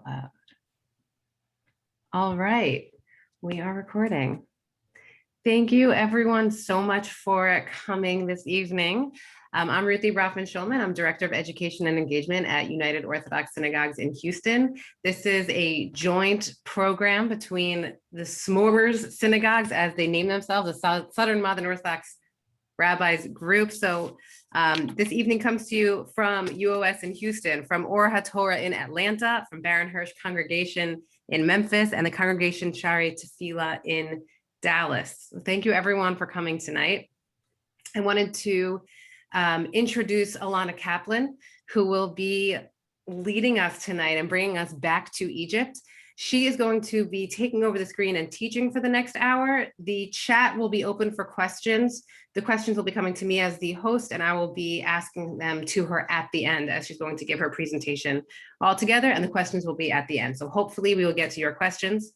loud. All right, we are recording. Thank you everyone so much for coming this evening. I'm Ruthie Brafman-Schulman. I'm Director of Education and Engagement at United Orthodox Synagogues in Houston. This is a joint program between the SMORES synagogues, as they name themselves, the Southern Modern Orthodox Rabbis group. So this evening comes to you from UOS in Houston, from Or HaTorah in Atlanta, from Baron Hirsch Congregation in Memphis, and the Congregation Shari Tefillah in Dallas. Thank you everyone for coming tonight. I wanted to introduce Elana Kaplan, who will be leading us tonight and bringing us back to Egypt. She is going to be taking over the screen and teaching for the next hour. The chat will be open for questions. The questions will be coming to me as the host, and I will be asking them to her at the end as she's going to give her presentation all together, and the questions will be at the end. So hopefully we will get to your questions.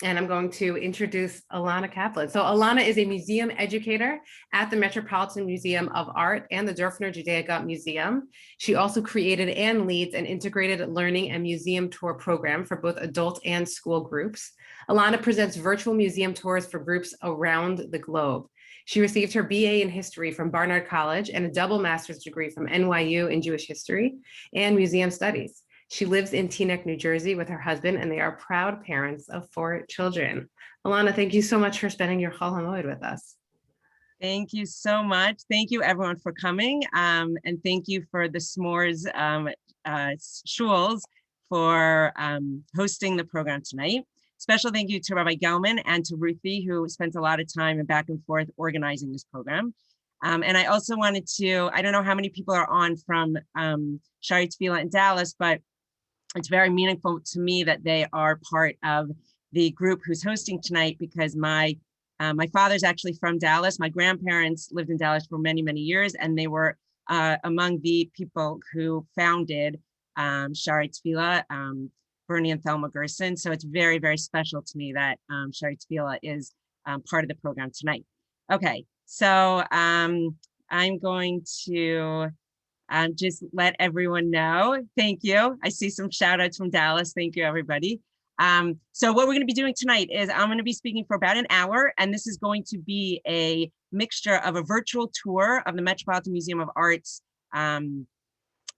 And I'm going to introduce Elana Kaplan. So Elana is a museum educator at the Metropolitan Museum of Art and the Dorfner Judaica Museum. She also created and leads an integrated learning and museum tour program for both adult and school groups. Elana presents virtual museum tours for groups around the globe. She received her BA in history from Barnard College and a double master's degree from NYU in Jewish history and museum studies. She lives in Teaneck, New Jersey with her husband, and they are proud parents of 4 children. Elana, thank you so much for spending your Chol HaMoed with us. Thank you so much. Thank you everyone for coming. And thank you for the S'mores Shuls for hosting the program tonight. Special thank you to Rabbi Gelman and to Ruthie, who spent a lot of time and back and forth organizing this program. And I also wanted to, I don't know how many people are on from Shari Tefillah in Dallas, but it's very meaningful to me that they are part of the group who's hosting tonight, because my father's actually from Dallas. My grandparents lived in Dallas for many, many years, and they were among the people who founded Shari Tefillah, Bernie and Thelma Gerson. So it's very, very special to me that Shari Tefillah is part of the program tonight. Okay, so I'm going to just let everyone know. Thank you. I see some shout outs from Dallas. Thank you, everybody. So what we're going to be doing tonight is I'm going to be speaking for about an hour, and this is going to be a mixture of a virtual tour of the Metropolitan Museum of Art's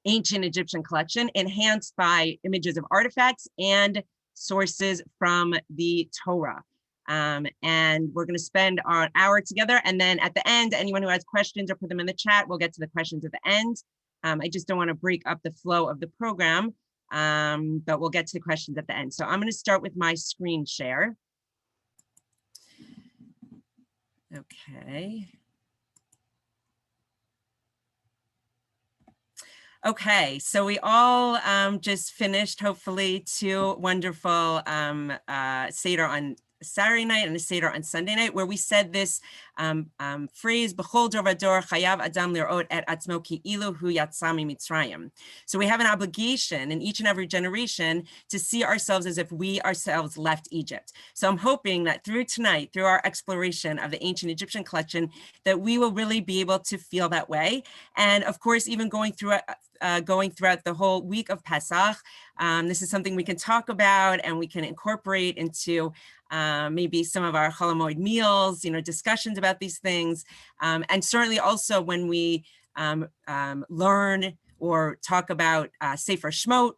ancient Egyptian collection, enhanced by images of artifacts and sources from the Torah. And we're going to spend our hour together, and then at the end, anyone who has questions or put them in the chat, we'll get to the questions at the end. I just don't want to break up the flow of the program, but we'll get to the questions at the end. So I'm going to start with my screen share. Okay. Okay, so we all just finished, hopefully, 2 wonderful Seder on Saturday night and a Seder on Sunday night, where we said this phrase, B'chol dor v'dor chayav adam lirot et atzmo ki'ilu hu yatsa miMitzrayim. So we have an obligation in each and every generation to see ourselves as if we ourselves left Egypt. So I'm hoping that through tonight, through our exploration of the ancient Egyptian collection, that we will really be able to feel that way. And of course, even going throughout the whole week of Pesach, this is something we can talk about and we can incorporate into maybe some of our Chol HaMoed meals, discussions about these things. And certainly also when we learn or talk about Sefer Shmot,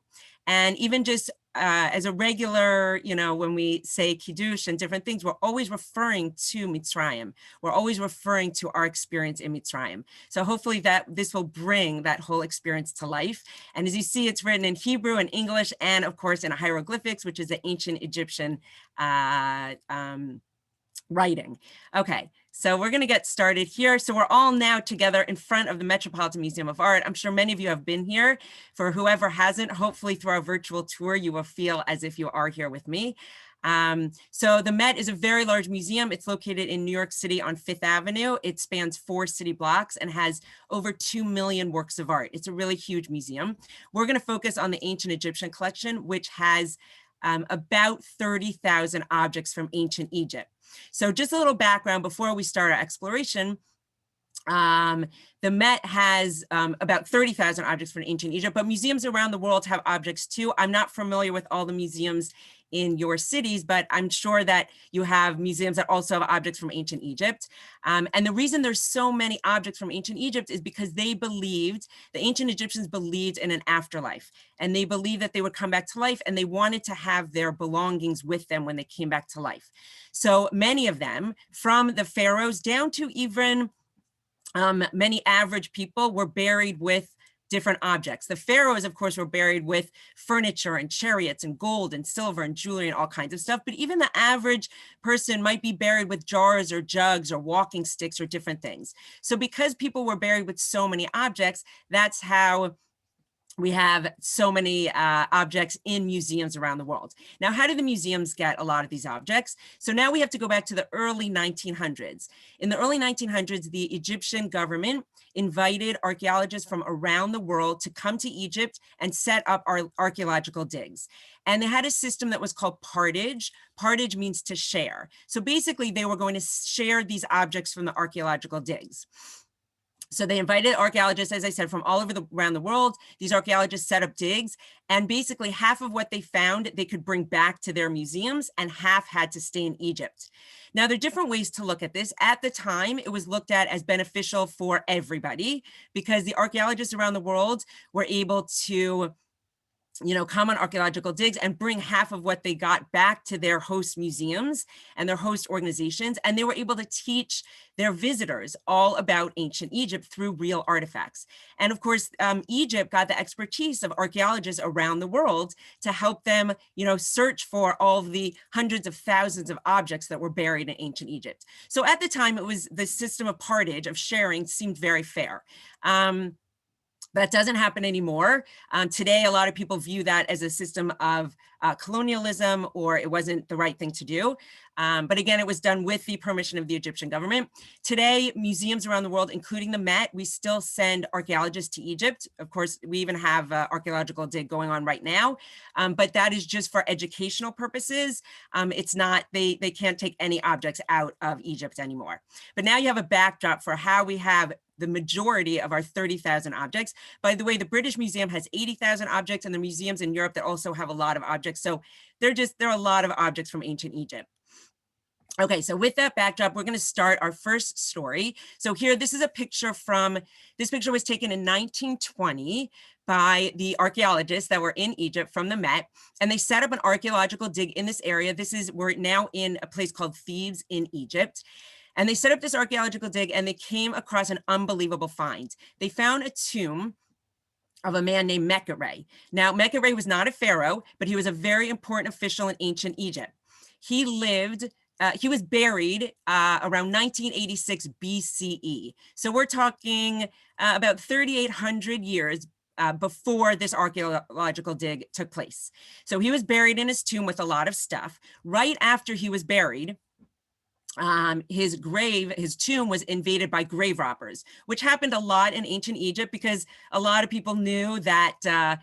and even just as a regular, when we say Kiddush and different things, we're always referring to Mitzrayim. We're always referring to our experience in Mitzrayim. So hopefully that this will bring that whole experience to life. And as you see, it's written in Hebrew and English, and of course in hieroglyphics, which is the ancient Egyptian writing. Okay, so we're going to get started here. So we're all now together in front of the Metropolitan Museum of Art. I'm sure many of you have been here. For whoever hasn't, hopefully through our virtual tour, you will feel as if you are here with me. So the Met is a very large museum. It's located in New York City on 5th Avenue. It spans 4 city blocks and has over 2 million works of art. It's a really huge museum. We're going to focus on the ancient Egyptian collection, which has about 30,000 objects from ancient Egypt. So just a little background before we start our exploration. The Met has about 30,000 objects from ancient Egypt, but museums around the world have objects too. I'm not familiar with all the museums in your cities, but I'm sure that you have museums that also have objects from ancient Egypt. And the reason there's so many objects from ancient Egypt is because the ancient Egyptians believed in an afterlife, and they believed that they would come back to life, and they wanted to have their belongings with them when they came back to life. So many of them, from the pharaohs down to even many average people, were buried with different objects. The pharaohs, of course, were buried with furniture and chariots and gold and silver and jewelry and all kinds of stuff. But even the average person might be buried with jars or jugs or walking sticks or different things. So because people were buried with so many objects, that's how we have so many objects in museums around the world. Now, how do the museums get a lot of these objects? So now we have to go back to the early 1900s. In the early 1900s, the Egyptian government invited archaeologists from around the world to come to Egypt and set up archaeological digs. And they had a system that was called partage. Partage means to share. So basically, they were going to share these objects from the archaeological digs. So they invited archaeologists, as I said, from all over around the world. These archaeologists set up digs, and basically half of what they found they could bring back to their museums, and half had to stay in Egypt. Now, there are different ways to look at this. At the time, it was looked at as beneficial for everybody because the archaeologists around the world were able to come on archaeological digs and bring half of what they got back to their host museums and their host organizations. And they were able to teach their visitors all about ancient Egypt through real artifacts. And of course, Egypt got the expertise of archaeologists around the world to help them, search for all of the hundreds of thousands of objects that were buried in ancient Egypt. So at the time, it was the system of partage, of sharing, seemed very fair. That doesn't happen anymore. Today, a lot of people view that as a system of colonialism, or it wasn't the right thing to do. But again, it was done with the permission of the Egyptian government. Today, museums around the world, including the Met, we still send archaeologists to Egypt. Of course, we even have an archaeological dig going on right now, but that is just for educational purposes. It's not, they can't take any objects out of Egypt anymore. But now you have a backdrop for how we have the majority of our 30,000 objects. By the way, the British Museum has 80,000 objects, and the museums in Europe that also have a lot of objects. So there are a lot of objects from ancient Egypt. Okay, so with that backdrop, we're going to start our first story. So here, this picture was taken in 1920 by the archaeologists that were in Egypt from the Met, and they set up an archaeological dig in this area. We're now in a place called Thebes in Egypt. And they set up this archaeological dig, and they came across an unbelievable find. They found a tomb of a man named Mecca. Now, Mecca was not a pharaoh, but he was a very important official in ancient Egypt. He was buried around 1986 BCE. So we're talking about 3,800 years before this archaeological dig took place. So he was buried in his tomb with a lot of stuff. Right after he was buried, his tomb was invaded by grave robbers, which happened a lot in ancient Egypt because a lot of people knew that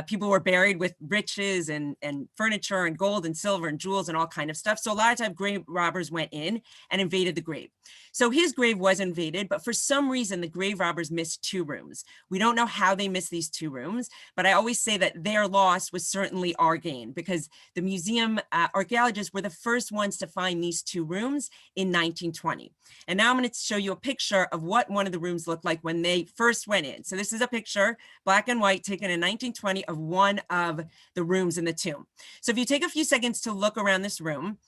people were buried with riches and furniture and gold and silver and jewels and all kind of stuff. So a lot of times grave robbers went in and invaded the grave. So his grave was invaded, but for some reason, the grave robbers missed 2 rooms. We don't know how they missed these 2 rooms, but I always say that their loss was certainly our gain because the museum archaeologists were the first ones to find these 2 rooms in 1920. And now I'm going to show you a picture of what one of the rooms looked like when they first went in. So this is a picture, black and white, taken in 1920 of one of the rooms in the tomb. So if you take a few seconds to look around this room,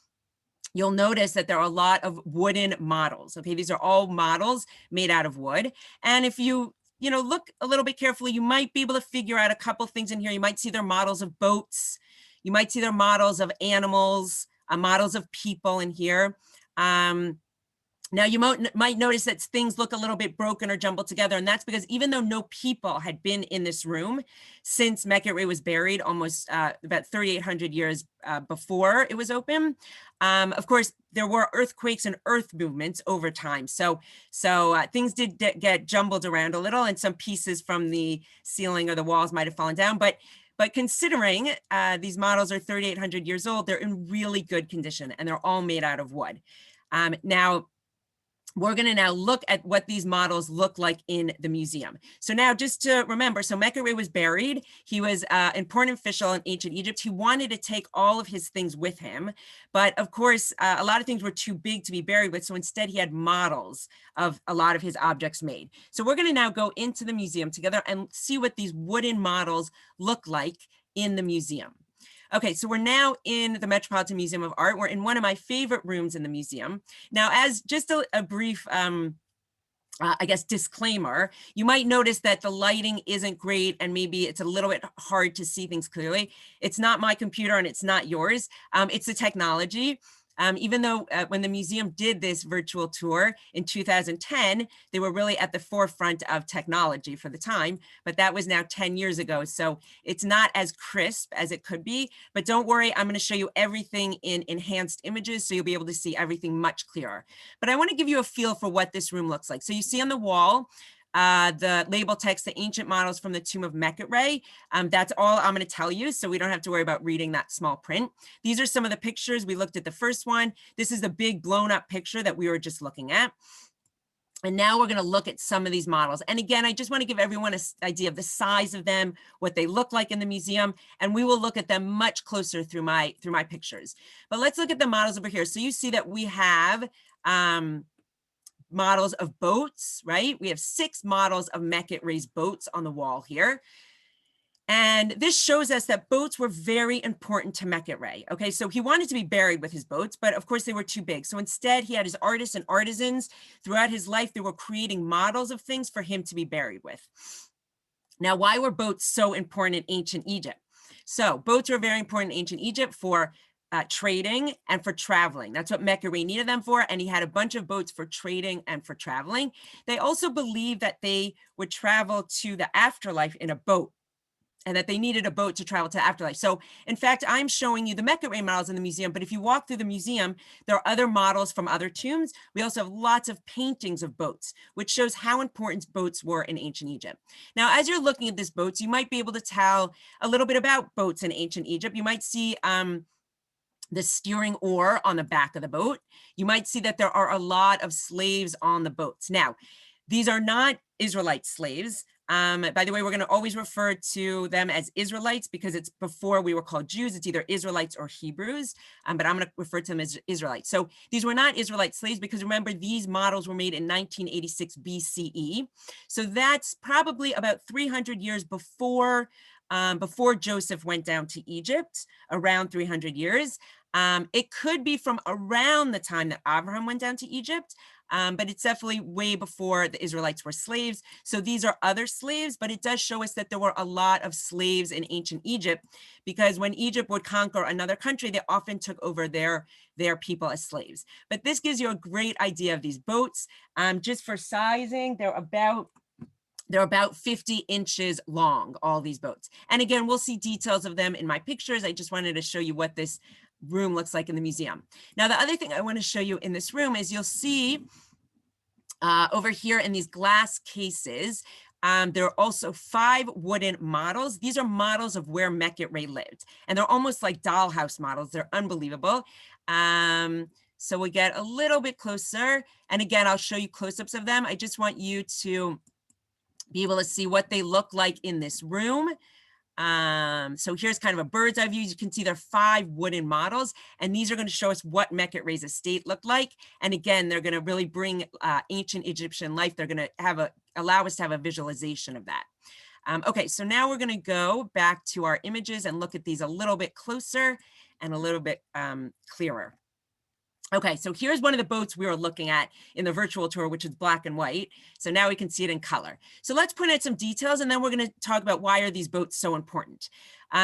you'll notice that there are a lot of wooden models. Okay, these are all models made out of wood. And if you look a little bit carefully, you might be able to figure out a couple things in here. You might see their models of boats. You might see their models of animals, models of people in here. Now you might notice that things look a little bit broken or jumbled together, and that's because even though no people had been in this room since Mecca was buried almost about 3,800 years before it was open, of course, there were earthquakes and earth movements over time. So things did get jumbled around a little, and some pieces from the ceiling or the walls might have fallen down. But considering these models are 3,800 years old, they're in really good condition, and they're all made out of wood. Now, we're going to now look at what these models look like in the museum. So now just to remember, so Menkare was buried. He was an important official in ancient Egypt. He wanted to take all of his things with him. But of course, a lot of things were too big to be buried with. So instead he had models of a lot of his objects made. So we're going to now go into the museum together and see what these wooden models look like in the museum. Okay, so we're now in the Metropolitan Museum of Art. We're in one of my favorite rooms in the museum. Now, as just a brief, I guess, disclaimer, you might notice that the lighting isn't great and maybe it's a little bit hard to see things clearly. It's not my computer and it's not yours. It's the technology. Even though when the museum did this virtual tour in 2010, they were really at the forefront of technology for the time, but that was now 10 years ago. So it's not as crisp as it could be, but don't worry, I'm going to show you everything in enhanced images, so you'll be able to see everything much clearer. But I want to give you a feel for what this room looks like. So you see on the wall, the label text, the ancient models from the tomb of Menkare. That's all I'm going to tell you, so we don't have to worry about reading that small print. These are some of the pictures. We looked at the first one. This is the big blown up picture that we were just looking at. And now we're going to look at some of these models. And again, I just want to give everyone an idea of the size of them, what they look like in the museum, and we will look at them much closer through my pictures. But let's look at the models over here. So you see that we have models of boats, right? We have 6 models of Menkare's boats on the wall here. And this shows us that boats were very important to Menkare. Okay, so he wanted to be buried with his boats, but of course they were too big. So instead he had his artists and artisans throughout his life. They were creating models of things for him to be buried with. Now, why were boats so important in ancient Egypt? So boats were very important in ancient Egypt for trading and for traveling. That's what Menkare needed them for, and he had a bunch of boats for trading and for traveling. They also believed that they would travel to the afterlife in a boat, and that they needed a boat to travel to the afterlife. So in fact, I'm showing you the Menkare models in the museum, but if you walk through the museum, there are other models from other tombs. We also have lots of paintings of boats, which shows how important boats were in ancient Egypt. Now, as you're looking at these boats, you might be able to tell a little bit about boats in ancient Egypt. You might see the steering oar on the back of the boat. You might see that there are a lot of slaves on the boats. Now, these are not Israelite slaves. By the way, we're going to always refer to them as Israelites because it's before we were called Jews. It's either Israelites or Hebrews, but I'm going to refer to them as Israelites. So these were not Israelite slaves because remember, these models were made in 1986 BCE. So that's probably about 300 years before Joseph went down to Egypt, around 300 years. It could be from around the time that Abraham went down to Egypt, but it's definitely way before the Israelites were slaves. So these are other slaves, but it does show us that there were a lot of slaves in ancient Egypt, because when Egypt would conquer another country, they often took over their people as slaves. But this gives you a great idea of these boats. Just for sizing, they're about 50 inches long, all these boats. And again, we'll see details of them in my pictures. I just wanted to show you what this room looks like in the museum. Now, the other thing I want to show you in this room is you'll see over here in these glass cases, there are also 5 wooden models. These are models of where Menkare lived, and they're almost like dollhouse models. They're unbelievable. So we get a little bit closer, and again, I'll show you close-ups of them. I just want you to be able to see what they look like in this room. So here's kind of a bird's eye view. You can see there are 5 wooden models, and these are going to show us what Menkare's estate looked like. And again, they're going to really bring ancient Egyptian life. They're going to allow us to have a visualization of that. Okay, so now we're going to go back to our images and look at these a little bit closer and a little bit clearer. Okay, so here's one of the boats we were looking at in the virtual tour, which is black and white. So now we can see it in color. So let's point out some details, and then we're going to talk about why are these boats so important.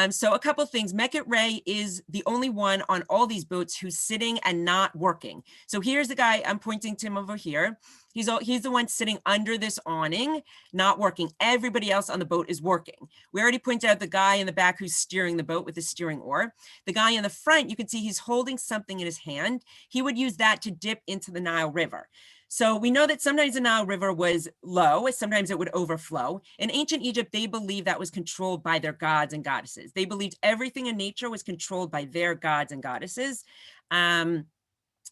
So a couple of things. Menkare is the only one on all these boats who's sitting and not working. So here's the guy, I'm pointing to him over here. He's the one sitting under this awning, not working. Everybody else on the boat is working. We already pointed out the guy in the back who's steering the boat with the steering oar. The guy in the front, you can see he's holding something in his hand. He would use that to dip into the Nile River. So we know that sometimes the Nile River was low, sometimes it would overflow. In ancient Egypt, they believed that was controlled by their gods and goddesses. They believed everything in nature was controlled by their gods and goddesses.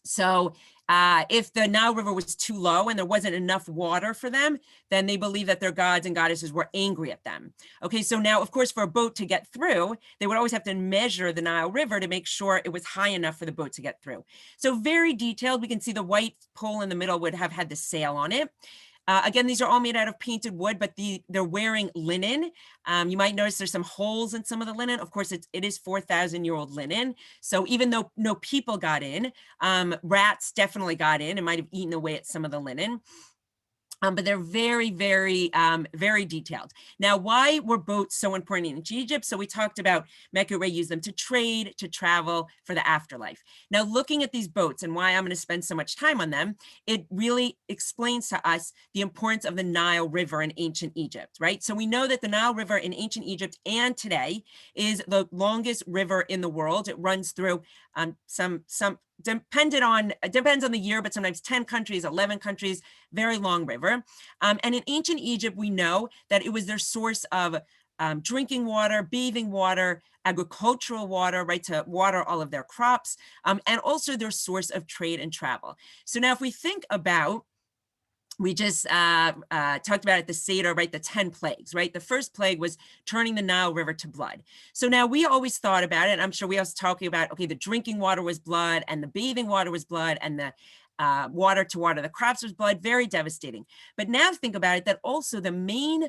So if the Nile River was too low and there wasn't enough water for them, then they believed that their gods and goddesses were angry at them. Okay, so now, of course, for a boat to get through, they would always have to measure the Nile River to make sure it was high enough for the boat to get through. So very detailed. We can see the white pole in the middle would have had the sail on it. Again, these are all made out of painted wood, but they're wearing linen. You might notice there's some holes in some of the linen. Of course, it is 4,000-year-old linen. So even though no people got in, rats definitely got in and might have eaten away at some of the linen. But they're very, very, very detailed. Now, why were boats so important in ancient Egypt? So we talked about Mecca used them to trade, to travel, for the afterlife. Now, looking at these boats and why I'm going to spend so much time on them, it really explains to us the importance of the Nile River in ancient Egypt, right? So we know that the Nile River in ancient Egypt and today is the longest river in the world. It runs through depends on the year, but sometimes 10 countries, 11 countries, very long river. And in ancient Egypt, we know that it was their source of drinking water, bathing water, agricultural water, right, to water all of their crops, and also their source of trade and travel. So now if we think about, we just talked about at the Seder, right, the 10 plagues, right? The first plague was turning the Nile River to blood. So now we always thought about it, and I'm sure we also talking about, okay, the drinking water was blood, and the bathing water was blood, and the water to water the crops was blood, very devastating. But now think about it, that also their main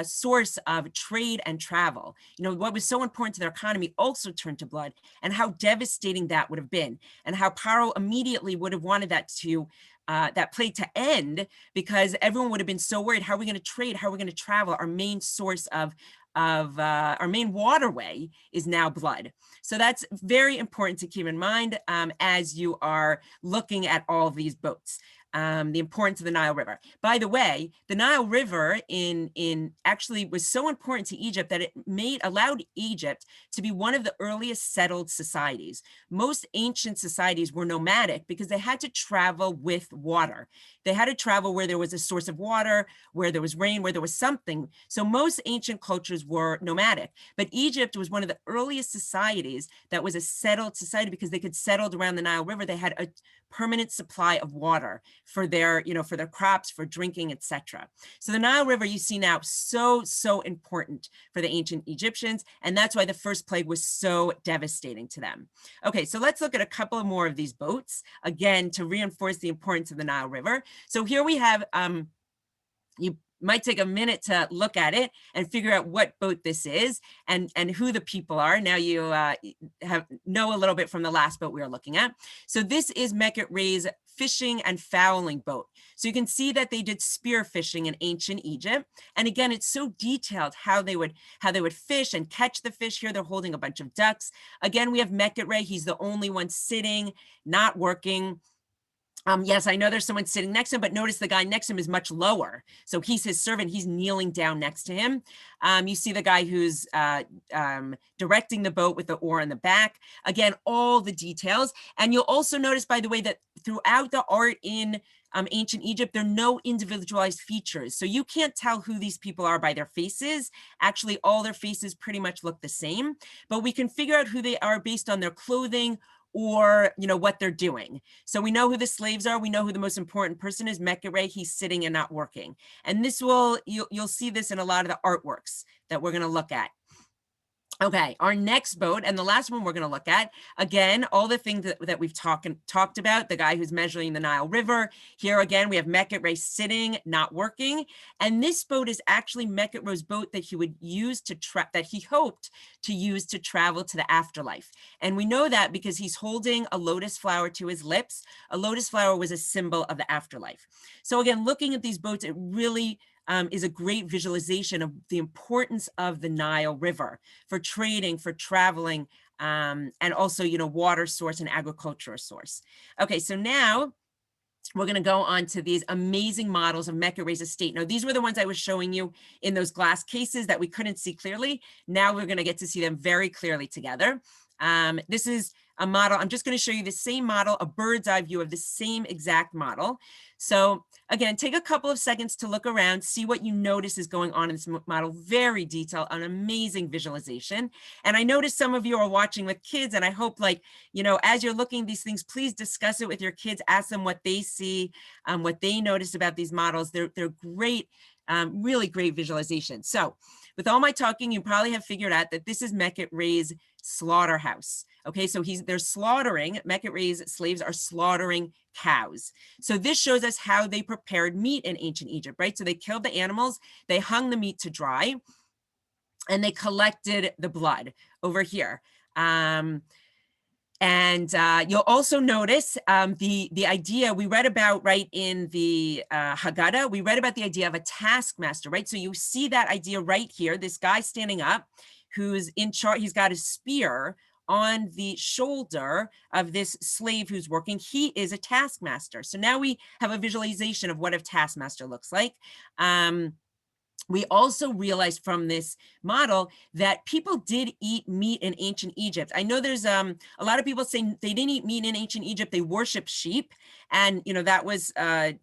source of trade and travel, you know, what was so important to their economy also turned to blood, and how devastating that would have been, and how Pharaoh immediately would have wanted that to that plague to end, because everyone would have been so worried. How are we going to trade? How are we going to travel? Our main source of our main waterway is now blood. So that's very important to keep in mind as you are looking at all of these boats. The importance of the Nile River. By the way, the Nile River actually was so important to Egypt that it allowed Egypt to be one of the earliest settled societies. Most ancient societies were nomadic because they had to travel with water. They had to travel where there was a source of water, where there was rain, where there was something. So most ancient cultures were nomadic, but Egypt was one of the earliest societies that was a settled society because they could settle around the Nile River. They had a permanent supply of water for their, for their crops, for drinking, etc. So the Nile River, you see now, so important for the ancient Egyptians, and that's why the first plague was so devastating to them. Okay, so let's look at a couple more of these boats, again, to reinforce the importance of the Nile River. So here we have, you might take a minute to look at it and figure out what boat this is and who the people are. Now you know a little bit from the last boat we were looking at. So this is Mecca-Ray's fishing and fowling boat. So you can see that they did spear fishing in ancient Egypt. And again, it's so detailed how they would fish and catch the fish. Here they're holding a bunch of ducks. Again, we have Mecca-Ray. He's the only one sitting, not working. Yes, I know there's someone sitting next to him, but notice the guy next to him is much lower. So he's his servant. He's kneeling down next to him. You see the guy who's directing the boat with the oar in the back. Again, all the details. And you'll also notice, by the way, that throughout the art in ancient Egypt, there are no individualized features. So you can't tell who these people are by their faces. Actually, all their faces pretty much look the same, but we can figure out who they are based on their clothing or what they're doing. So we know who the slaves are. We know who the most important person is, Mecca-Ray. He's sitting and not working. And this you'll see this in a lot of the artworks that we're going to look at. Okay, our next boat, and the last one we're going to look at, again, all the things that we've talked about, the guy who's measuring the Nile River. Here again, we have Mecca-Ray sitting, not working. And this boat is actually Mecca-Ray's boat that he would use that he hoped to use to travel to the afterlife. And we know that because he's holding a lotus flower to his lips. A lotus flower was a symbol of the afterlife. So again, looking at these boats, it really is a great visualization of the importance of the Nile River for trading, for traveling, and also, water source and agriculture source. Okay, so now we're going to go on to these amazing models of Mecca-Ray's estate. Now, these were the ones I was showing you in those glass cases that we couldn't see clearly. Now we're going to get to see them very clearly together. This is a model. I'm just going to show you the same model, a bird's eye view of the same exact model. So again, take a couple of seconds to look around, see what you notice is going on in this model. Very detailed, an amazing visualization. And I noticed some of you are watching with kids, and I hope, like, you know, as you're looking at these things, please discuss it with your kids, ask them what they see, what they notice about these models. They're great, really great visualization. So with all my talking, you probably have figured out that this is Mecca Ray's slaughterhouse. Okay, so they're slaughtering, Mecca Ray's slaves are slaughtering cows. So this shows us how they prepared meat in ancient Egypt, right? So they killed the animals, they hung the meat to dry, and they collected the blood over here. And you'll also notice the idea we read about, right, in the Haggadah, we read about the idea of a taskmaster, right? So you see that idea right here, this guy standing up who's in charge, he's got a spear on the shoulder of this slave who's working. He is a taskmaster. So now we have a visualization of what a taskmaster looks like. We also realized from this model that people did eat meat in ancient Egypt. I know there's a lot of people saying they didn't eat meat in ancient Egypt, they worshiped sheep. And, you know, that was,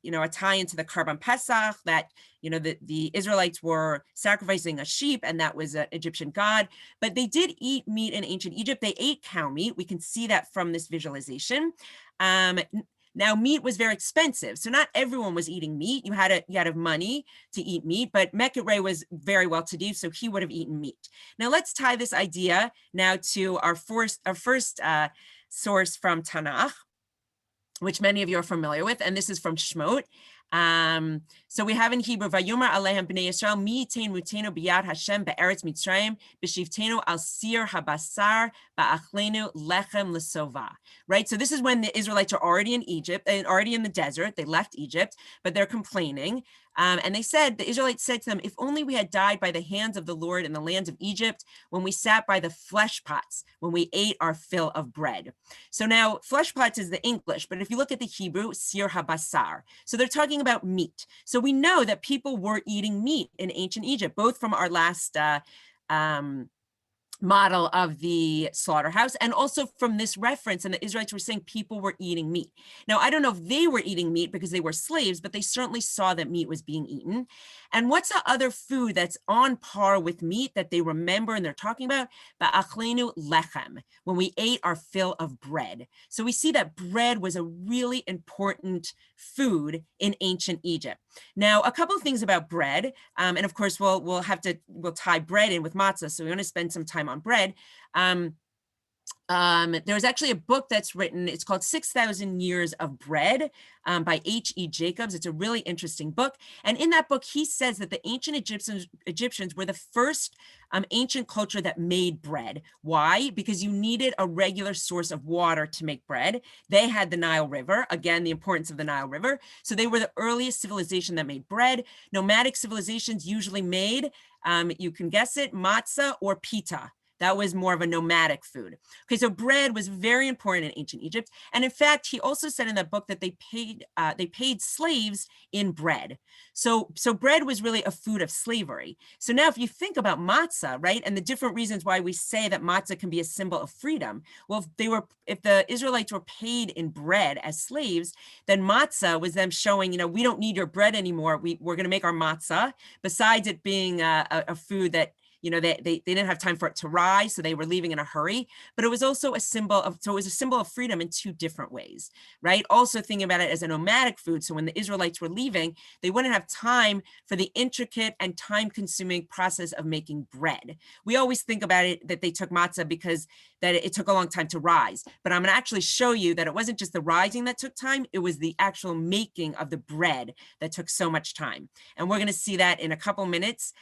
you know, a tie into the Karban Pesach, that, you know, the Israelites were sacrificing a sheep, and that was an Egyptian god. But they did eat meat in ancient Egypt. They ate cow meat. We can see that from this visualization. Now, meat was very expensive, so not everyone was eating meat. You had to have money to eat meat, but Mecca Ray was very well-to-do, so he would have eaten meat. Now, let's tie this idea now to our first source from Tanakh, which many of you are familiar with, and this is from Shemot. So we have in Hebrew, Vayomer Alehem Bnei Yisrael, Mi Yitain Mutenu B'Yad Hashem Be'eretz Mitzrayim, B'Shivtenu Al Sir HaBasar Ba'achlenu Lechem L'Sova. Right, so this is when the Israelites are already in Egypt, and already in the desert. They left Egypt, but they're complaining. And they said, the Israelites said to them, if only we had died by the hands of the Lord in the lands of Egypt, when we sat by the flesh pots, when we ate our fill of bread. So now flesh pots is the English, but if you look at the Hebrew, Sir HaBasar. So they're talking about meat. So we know that people were eating meat in ancient Egypt, both from our last model of the slaughterhouse, and also from this reference, and the Israelites were saying people were eating meat. Now, I don't know if they were eating meat because they were slaves, but they certainly saw that meat was being eaten. And what's the other food that's on par with meat that they remember and they're talking about? Ba'achlenu lechem, when we ate our fill of bread. So we see that bread was a really important food in ancient Egypt. Now, a couple of things about bread, and of course we'll tie bread in with matzah, so we want to spend some time on bread. There's actually a book that's written, it's called 6,000 Years of Bread by H.E. Jacobs. It's a really interesting book. And in that book, he says that the ancient Egyptians were the first ancient culture that made bread. Why? Because you needed a regular source of water to make bread. They had the Nile River, again, the importance of the Nile River. So they were the earliest civilization that made bread. Nomadic civilizations usually made, you can guess it, matzah or pita. That was more of a nomadic food. Okay, so bread was very important in ancient Egypt. And in fact, he also said in that book that they paid slaves in bread. So bread was really a food of slavery. So now if you think about matzah, right, and the different reasons why we say that matzah can be a symbol of freedom, well, if the Israelites were paid in bread as slaves, then matzah was them showing, you know, we don't need your bread anymore. We're going to make our matzah, besides it being a food that, you know, they didn't have time for it to rise, so they were leaving in a hurry. But it was also a symbol of freedom in two different ways, right? Also thinking about it as a nomadic food. So when the Israelites were leaving, they wouldn't have time for the intricate and time-consuming process of making bread. We always think about it that they took matzah because that it took a long time to rise. But I'm going to actually show you that it wasn't just the rising that took time, it was the actual making of the bread that took so much time. And we're going to see that in a couple minutes,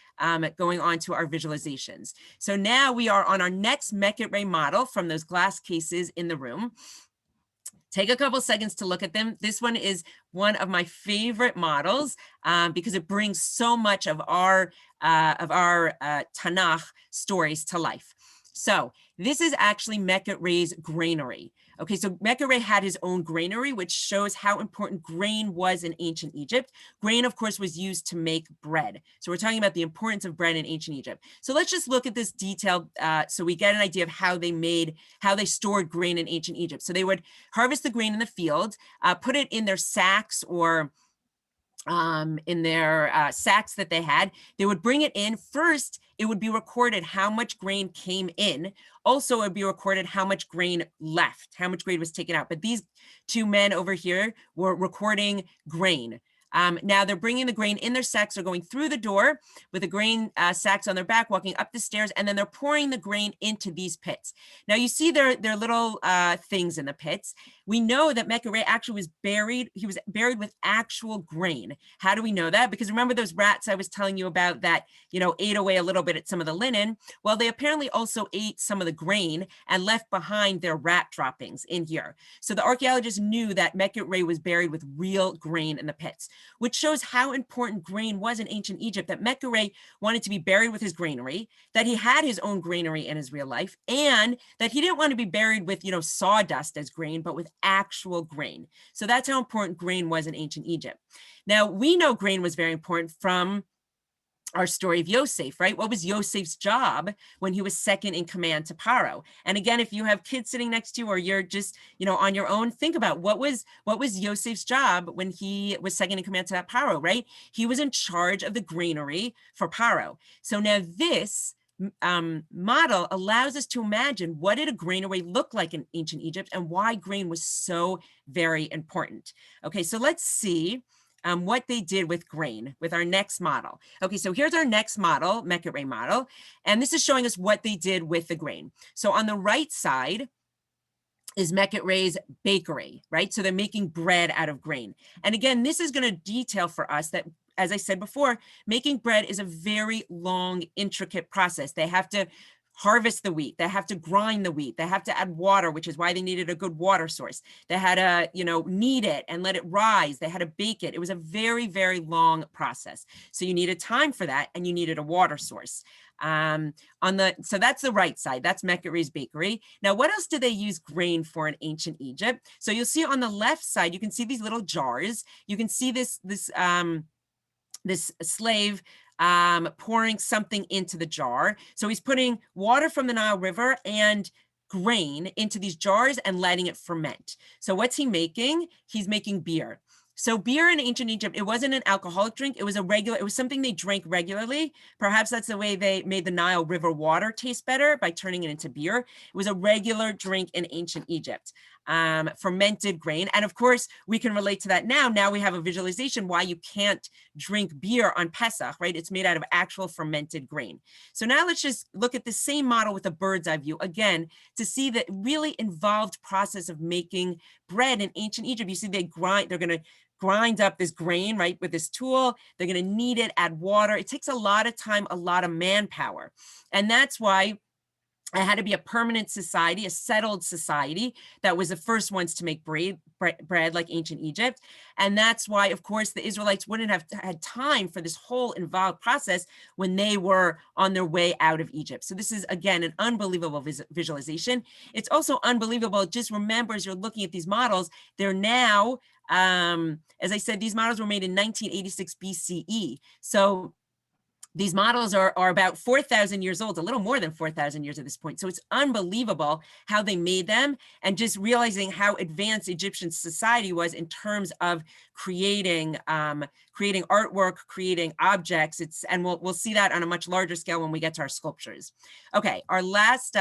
going on to our visualizations. So now we are on our next Mecca Ray model from those glass cases in the room. Take a couple seconds to look at them. This one is one of my favorite models because it brings so much of our Tanakh stories to life. So this is actually Mecca-Ray's granary. Okay, so Mecca-Ray had his own granary, which shows how important grain was in ancient Egypt. Grain, of course, was used to make bread. So we're talking about the importance of bread in ancient Egypt. So let's just look at this detail so we get an idea of how they stored grain in ancient Egypt. So they would harvest the grain in the field, put it in their sacks or in their sacks that they had. They would bring it in. First, it would be recorded how much grain came in. Also, it would be recorded how much grain left, how much grain was taken out. But these two men over here were recording grain. Now they're bringing the grain in their sacks. They're going through the door with the grain sacks on their back, walking up the stairs, and then they're pouring the grain into these pits. Now you see their little things in the pits. We know that Mecca-Ray actually was buried. He was buried with actual grain. How do we know that? Because remember those rats I was telling you about that, ate away a little bit at some of the linen? Well, they apparently also ate some of the grain and left behind their rat droppings in here. So the archaeologists knew that Mecca-Ray was buried with real grain in the pits, which shows how important grain was in ancient Egypt, that Mecca-Ray wanted to be buried with his granary, that he had his own granary in his real life, and that he didn't want to be buried with, sawdust as grain, but with actual grain. So that's how important grain was in ancient Egypt. Now, we know grain was very important from our story of Yosef, right? What was Yosef's job when he was second in command to Pharaoh? And again, if you have kids sitting next to you or you're just, on your own, think about what was Yosef's job when he was second in command to Pharaoh, right? He was in charge of the granary for Pharaoh. So now this model allows us to imagine what did a granary look like in ancient Egypt and why grain was so very important. Okay, so let's see what they did with grain with our next model. Okay, so here's our next model, Mecca-Ray model, and this is showing us what they did with the grain. So on the right side is Mecca-Ray's bakery, right? So they're making bread out of grain. And again, this is going to detail for us that, as I said before, making bread is a very long, intricate process. They have to harvest the wheat. They have to grind the wheat. They have to add water, which is why they needed a good water source. They had to, knead it and let it rise. They had to bake it. It was a very, very long process. So you needed time for that, and you needed a water source. So that's the right side. That's Mecca-Ray's bakery. Now, what else did they use grain for in ancient Egypt? So you'll see on the left side, you can see these little jars. You can see this slave pouring something into the jar. So he's putting water from the Nile River and grain into these jars and letting it ferment. So what's he making? He's making beer. So beer in ancient Egypt, it wasn't an alcoholic drink. It was something they drank regularly. Perhaps that's the way they made the Nile River water taste better, by turning it into beer. It was a regular drink in ancient Egypt, fermented grain. And of course, we can relate to that now. Now we have a visualization why you can't drink beer on Pesach, right? It's made out of actual fermented grain. So now let's just look at the same model with a bird's eye view, again, to see the really involved process of making bread in ancient Egypt. You see they're going to grind up this grain, right, with this tool. They're going to knead it, add water. It takes a lot of time, a lot of manpower. And that's why it had to be a permanent society, a settled society that was the first ones to make bread like ancient Egypt. And that's why, of course, the Israelites wouldn't have had time for this whole involved process when they were on their way out of Egypt. So this is, again, an unbelievable visualization. It's also unbelievable. Just remember, as you're looking at these models, they're now, as I said, these models were made in 1986 BCE. So these models are about 4,000 years old, a little more than 4,000 years at this point. So it's unbelievable how they made them, and just realizing how advanced Egyptian society was in terms of creating artwork, creating objects. And we'll see that on a much larger scale when we get to our sculptures. Okay, our last,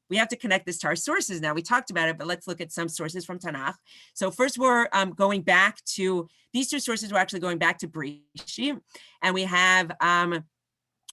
we have to connect this to our sources now. We talked about it, but let's look at some sources from Tanakh. So first we're going back to, these two sources, we're actually going back to Bereshit, and we have,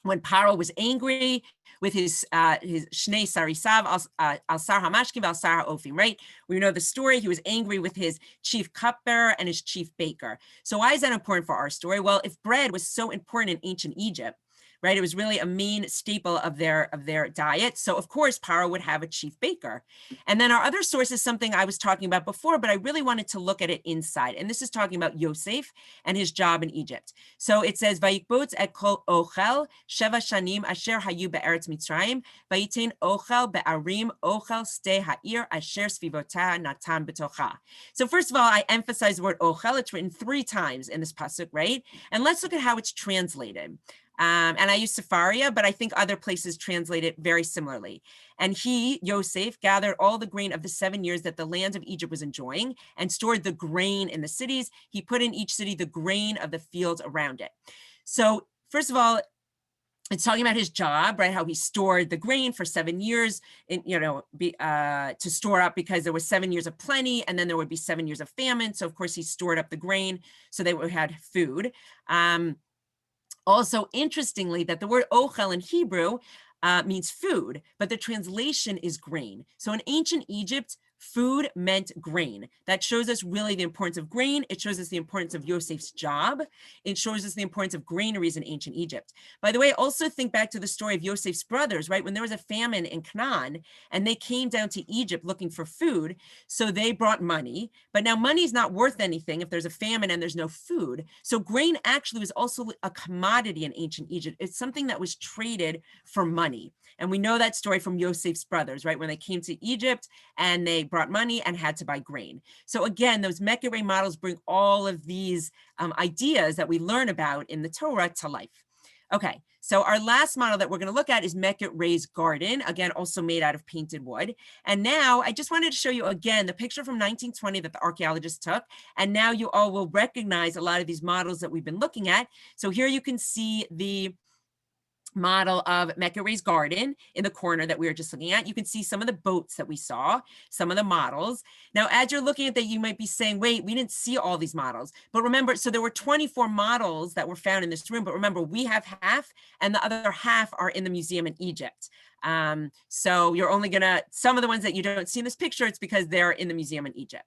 when Pharaoh was angry with his Shnei Sarisav, al Sar HaMashkim, al Sar HaOfim, right? We know the story. He was angry with his chief cupbearer and his chief baker. So why is that important for our story? Well, if bread was so important in ancient Egypt, right? It was really a main staple of their diet. So of course, Paro would have a chief baker. And then our other source is something I was talking about before, but I really wanted to look at it inside. And this is talking about Yosef and his job in Egypt. So it says, Vayikbotz et kol ochel, sheva shanim asher hayu be'eretz Mitzrayim, vayitin ochel be'arim ochel ste ha'ir asher svivotah natan betocha. So first of all, I emphasize the word ochel. It's written 3 times in this pasuk, right? And let's look at how it's translated. And I use Sepharia, but I think other places translate it very similarly. And he, Yosef, gathered all the grain of the 7 years that the land of Egypt was enjoying and stored the grain in the cities. He put in each city the grain of the fields around it. So first of all, it's talking about his job, right? How he stored the grain for 7 years, to store up, because there was 7 years of plenty, and then there would be 7 years of famine. So of course he stored up the grain so they would have food. Also, interestingly, that the word ochel in Hebrew means food, but the translation is grain. So in ancient Egypt, food meant grain. That shows us really the importance of grain. It shows us the importance of Yosef's job. It shows us the importance of granaries in ancient Egypt. By the way, also think back to the story of Yosef's brothers, right? When there was a famine in Canaan and they came down to Egypt looking for food, so they brought money, but now money is not worth anything if there's a famine and there's no food. So grain actually was also a commodity in ancient Egypt. It's something that was traded for money. And we know that story from Yosef's brothers, right? When they came to Egypt and they brought money and had to buy grain. So again, those Mecca models bring all of these ideas that we learn about in the Torah to life. Okay, so our last model that we're going to look at is Mecca-Ray's garden, again, also made out of painted wood. And now I just wanted to show you again the picture from 1920 that the archaeologists took. And now you all will recognize a lot of these models that we've been looking at. So here you can see the model of Mecca-Ray's garden in the corner that we were just looking at. You can see some of the boats that we saw, some of the models. Now, as you're looking at that, you might be saying, wait, we didn't see all these models. But remember, so there were 24 models that were found in this room. But remember, we have half, and the other half are in the museum in Egypt. So you're only gonna, some of the ones that you don't see in this picture, it's because they're in the museum in Egypt.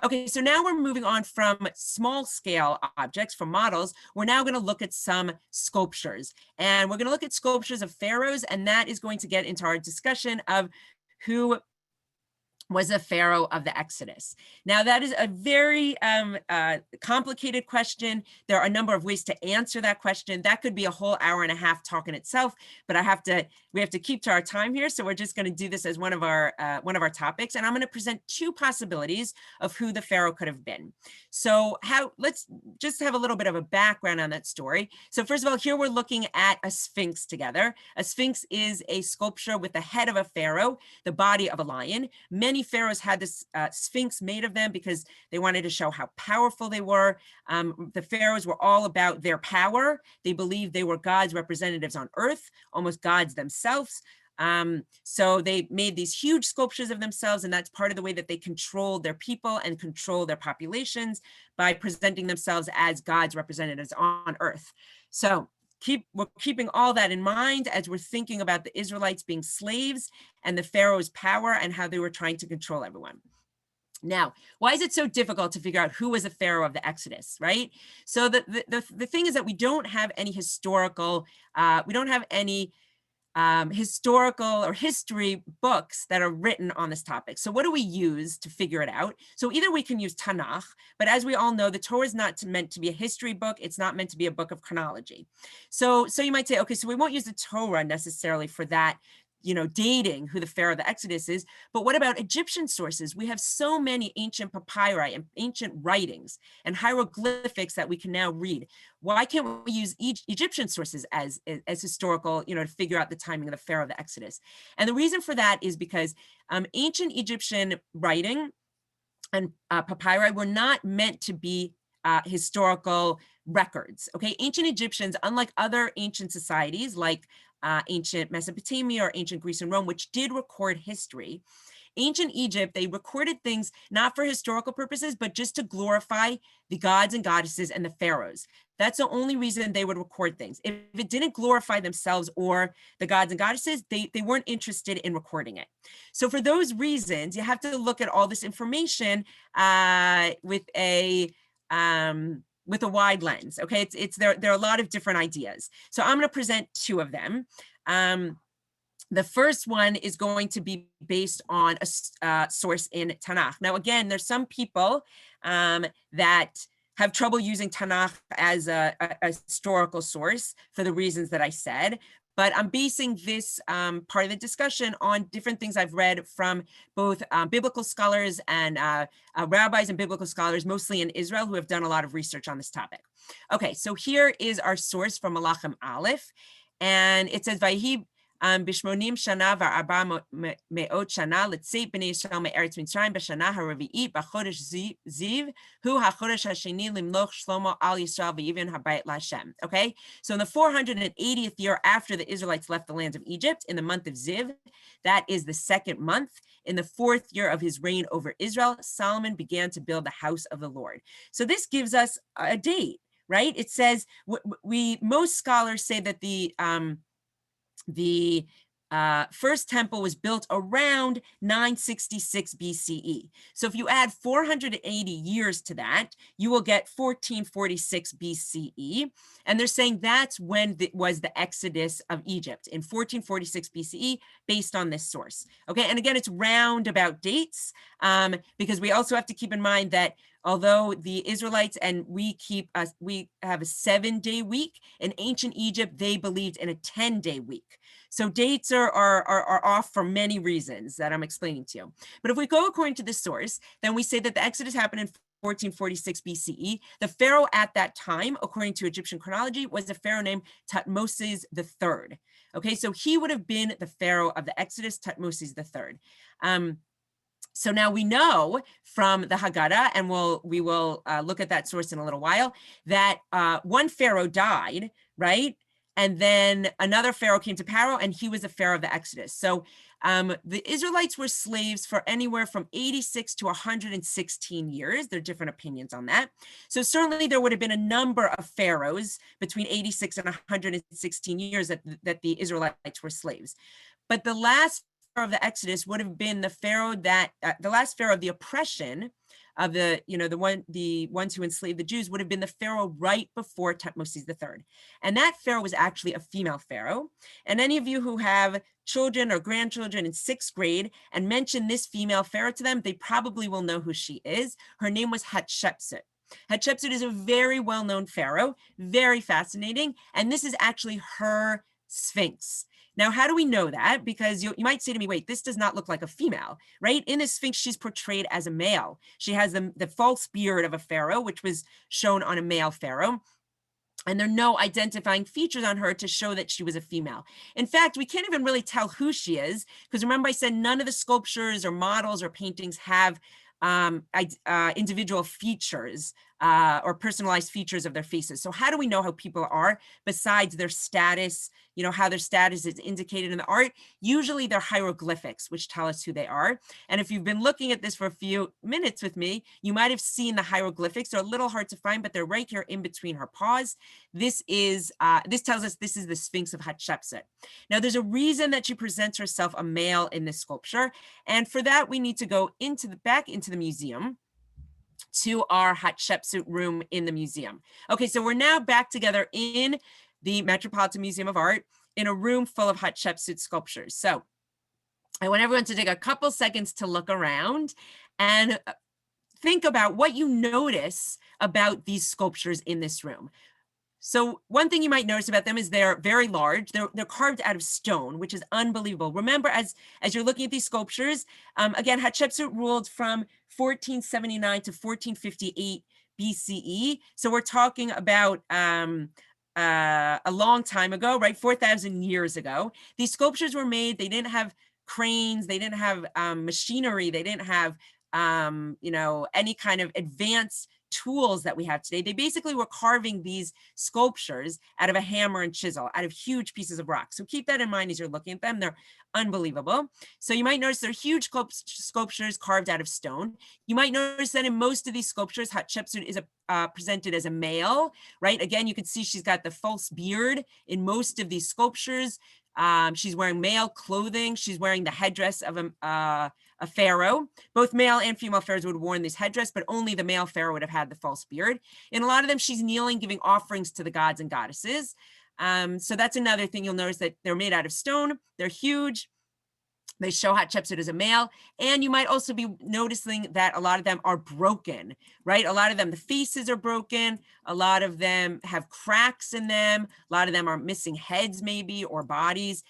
Okay, so now we're moving on from small scale objects, from models. We're now going to look at some sculptures, and we're going to look at sculptures of pharaohs, and that is going to get into our discussion of who was a pharaoh of the Exodus. Now, that is a very complicated question. There are a number of ways to answer that question. That could be a whole hour and a half talk in itself, but we have to keep to our time here. So we're just going to do this as one of our topics. And I'm going to present 2 possibilities of who the pharaoh could have been. So let's just have a little bit of a background on that story. So first of all, here we're looking at a sphinx together. A sphinx is a sculpture with the head of a pharaoh, the body of a lion. Many pharaohs had this sphinx made of them because they wanted to show how powerful they were. The pharaohs were all about their power. They believed they were God's representatives on earth, almost gods themselves. So they made these huge sculptures of themselves, and that's part of the way that they controlled their people and controlled their populations, by presenting themselves as God's representatives on earth. So we're keeping all that in mind as we're thinking about the Israelites being slaves and the Pharaoh's power and how they were trying to control everyone. Now, why is it so difficult to figure out who was a pharaoh of the Exodus, right? So the thing is that we don't have any historical historical or history books that are written on this topic. So what do we use to figure it out? So either we can use Tanakh, but as we all know, the Torah is not meant to be a history book. It's not meant to be a book of chronology. So you might say, okay, so we won't use the Torah necessarily for that, dating who the Pharaoh of the Exodus is. But what about Egyptian sources? We have so many ancient papyri and ancient writings and hieroglyphics that we can now read. Why can't we use Egyptian sources as historical, to figure out the timing of the Pharaoh of the Exodus? And the reason for that is because ancient Egyptian writing and papyri were not meant to be historical records. Okay, ancient Egyptians, unlike other ancient societies like ancient Mesopotamia or ancient Greece and Rome, which did record history, ancient Egypt, they recorded things not for historical purposes, but just to glorify the gods and goddesses and the pharaohs. That's the only reason they would record things. If it didn't glorify themselves or the gods and goddesses, they weren't interested in recording it. So for those reasons, you have to look at all this information with a with a wide lens. Okay, there are a lot of different ideas. So I'm going to present two of them. The first one is going to be based on a source in Tanakh. Now, again, there's some people that have trouble using Tanakh as a historical source for the reasons that I said. But I'm basing this part of the discussion on different things I've read from both biblical scholars and rabbis and biblical scholars, mostly in Israel, who have done a lot of research on this topic. Okay, so here is our source from Malachim Aleph, and it says, "Vayhi b'shmonim shana v'arba me'ot shana l'tzeit b'nei Yisrael me'eretz Mitzrayim b'shana ha'revi'it b'chodesh Ziv hu ha'chodesh ha'sheni limloch Shlomo al Yisrael v'yivin habayit l'Hashem." Okay, so in the 480th year after the Israelites left the land of Egypt, in the month of Ziv, that is the second month, in the 4th year of his reign over Israel, Solomon began to build the house of the Lord. So this gives us a date, right? It says, most scholars say that the first temple was built around 966 BCE. So if you add 480 years to that, you will get 1446 BCE. And they're saying that's when was the exodus of Egypt, in 1446 BCE, based on this source. Okay, and again, it's roundabout dates, because we also have to keep in mind that although the Israelites and we have a 7-day week, in ancient Egypt, they believed in a 10-day week. So dates are off for many reasons that I'm explaining to you. But if we go according to this source, then we say that the Exodus happened in 1446 BCE. The Pharaoh at that time, according to Egyptian chronology, was a Pharaoh named Thutmoses III. Okay, so he would have been the Pharaoh of the Exodus, Thutmoses III. So now we know from the Haggadah, and we will look at that source in a little while, that one Pharaoh died, right? And then another Pharaoh came to power, and he was the Pharaoh of the Exodus. So the Israelites were slaves for anywhere from 86 to 116 years. There are different opinions on that. So certainly there would have been a number of pharaohs between 86 and 116 years that the Israelites were slaves. But the last Pharaoh of the Exodus would have been the Pharaoh that the last Pharaoh of the oppression of the ones who enslaved the Jews would have been the Pharaoh right before Thutmoses III. And that Pharaoh was actually a female Pharaoh. And any of you who have children or grandchildren in 6th grade and mention this female Pharaoh to them, they probably will know who she is. Her name was Hatshepsut. Hatshepsut is a very well-known Pharaoh, very fascinating. And this is actually her Sphinx. Now, how do we know that? Because you might say to me, wait, this does not look like a female, right? In the Sphinx, she's portrayed as a male. She has the false beard of a pharaoh, which was shown on a male pharaoh. And there are no identifying features on her to show that she was a female. In fact, we can't even really tell who she is, because remember I said none of the sculptures or models or paintings have individual features or personalized features of their faces. So how do we know how people are besides their status, how their status is indicated in the art? Usually they're hieroglyphics, which tell us who they are. And if you've been looking at this for a few minutes with me, you might have seen the hieroglyphics. They're a little hard to find, but they're right here in between her paws. This tells us this is the Sphinx of Hatshepsut. Now there's a reason that she presents herself a male in this sculpture. And for that, we need to go back into the museum, to our Hatshepsut room in the museum. Okay, so we're now back together in the Metropolitan Museum of Art in a room full of Hatshepsut sculptures. So I want everyone to take a couple seconds to look around and think about what you notice about these sculptures in this room. So one thing you might notice about them is they're very large. They're carved out of stone, which is unbelievable. Remember, as you're looking at these sculptures, again, Hatshepsut ruled from 1479 to 1458 BCE. So we're talking about a long time ago, right? 4,000 years ago. These sculptures were made. They didn't have cranes. They didn't have machinery. They didn't have any kind of advanced tools that we have today. They basically were carving these sculptures out of a hammer and chisel, out of huge pieces of rock. So keep that in mind as you're looking at them. They're unbelievable. So you might notice they're huge sculptures carved out of stone. You might notice that in most of these sculptures, Hatshepsut is presented as a male, right? Again, you can see she's got the false beard in most of these sculptures. She's wearing male clothing. She's wearing the headdress of a pharaoh. Both male and female pharaohs would have worn this headdress, but only the male pharaoh would have had the false beard. In a lot of them, she's kneeling, giving offerings to the gods and goddesses. So that's another thing you'll notice, that they're made out of stone. They're huge. They show Hatshepsut as a male. And you might also be noticing that a lot of them are broken, right? A lot of them, the faces are broken. A lot of them have cracks in them. A lot of them are missing heads maybe, or bodies.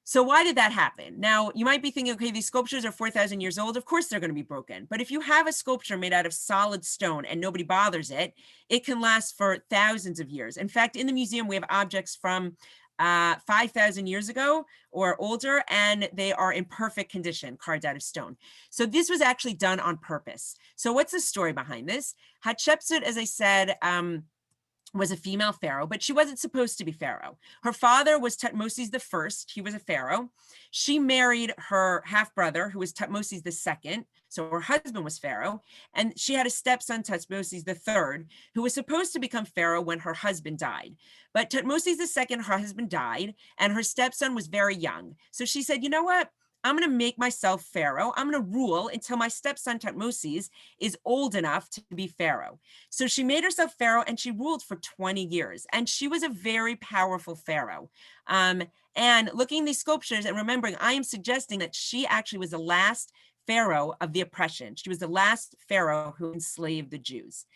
So why did that happen? Now, you might be thinking, okay, these sculptures are 4,000 years old. Of course, they're going to be broken. But if you have a sculpture made out of solid stone and nobody bothers it, it can last for thousands of years. In fact, in the museum, we have objects from 5,000 years ago or older, and they are in perfect condition, carved out of stone. So this was actually done on purpose. So what's the story behind this? Hatshepsut, as I said, was a female pharaoh, but she wasn't supposed to be pharaoh. Her father was Thutmose I. He was a pharaoh. She married her half-brother, who was Thutmose II. So her husband was pharaoh. And she had a stepson, Thutmose III, who was supposed to become pharaoh when her husband died. But Thutmose II, her husband, died, and her stepson was very young. So she said, you know what? I'm going to make myself pharaoh. I'm going to rule until my stepson Thutmose is old enough to be pharaoh. So she made herself pharaoh, and she ruled for 20 years. And she was a very powerful pharaoh. And looking at these sculptures and remembering, I am suggesting that she actually was the last pharaoh of the oppression. She was the last pharaoh who enslaved the Jews.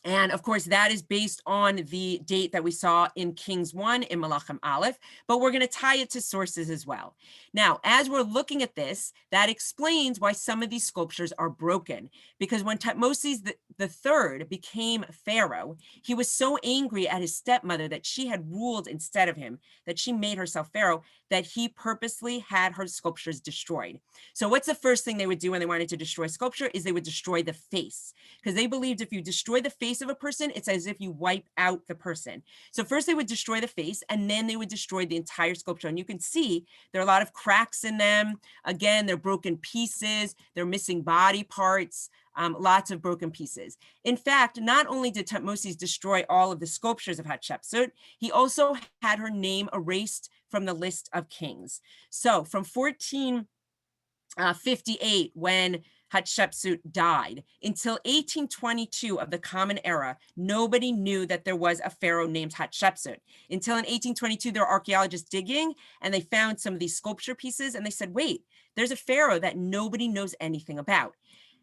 And of course, that is based on the date that we saw in Kings 1 in Malachim Aleph, but we're going to tie it to sources as well. Now, as we're looking at this, that explains why some of these sculptures are broken, because when Thutmose III became pharaoh, he was so angry at his stepmother that she had ruled instead of him, that she made herself pharaoh, that he purposely had her sculptures destroyed. So what's the first thing they would do when they wanted to destroy sculpture? Is they would destroy the face, because they believed if you destroy the face of a person, it's as if you wipe out the person. So first they would destroy the face, and then they would destroy the entire sculpture. And you can see there are a lot of cracks in them. Again, they're broken pieces, they're missing body parts, lots of broken pieces. In fact, not only did Thutmose destroy all of the sculptures of Hatshepsut, he also had her name erased from the list of kings. So from 1458, when Hatshepsut died, until 1822 of the Common Era, nobody knew that there was a pharaoh named Hatshepsut. Until in 1822, there were archaeologists digging, and they found some of these sculpture pieces, and they said, wait, there's a pharaoh that nobody knows anything about.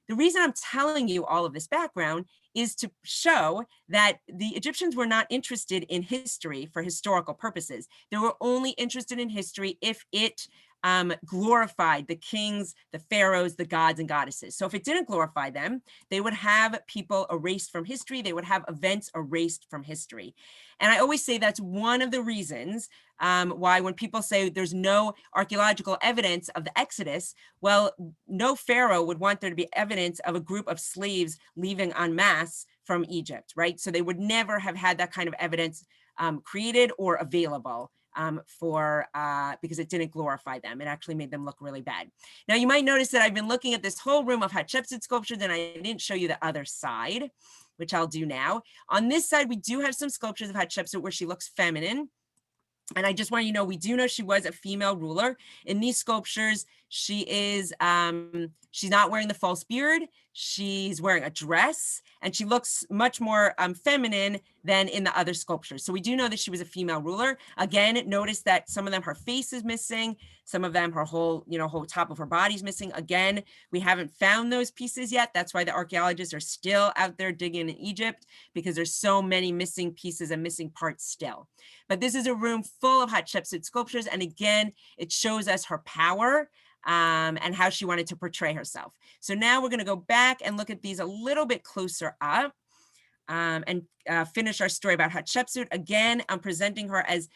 The reason I'm telling you all of this background is to show that the Egyptians were not interested in history for historical purposes. They were only interested in history if it glorified the kings, the pharaohs, the gods and goddesses. So if it didn't glorify them, they would have people erased from history. They would have events erased from history. And I always say that's one of the reasons why when people say there's no archaeological evidence of the Exodus, well, no pharaoh would want there to be evidence of a group of slaves leaving en masse from Egypt, right? So they would never have had that kind of evidence created or available because it didn't glorify them. It actually made them look really bad. Now you might notice that I've been looking at this whole room of Hatshepsut sculptures, and I didn't show you the other side, which I'll do now. On this side, we do have some sculptures of Hatshepsut where she looks feminine. And I just want you to know, we do know she was a female ruler. In these sculptures, she is, she's not wearing the false beard. She's wearing a dress, and she looks much more feminine than in the other sculptures. So we do know that she was a female ruler. Again, notice that some of them, her face is missing. Some of them, her whole top of her body is missing. Again, we haven't found those pieces yet. That's why the archaeologists are still out there digging in Egypt, because there's so many missing pieces and missing parts still. But this is a room full of Hatshepsut sculptures. And again, it shows us her power and how she wanted to portray herself. So now we're going to go back and look at these a little bit closer up and finish our story about Hatshepsut. Again, I'm presenting her as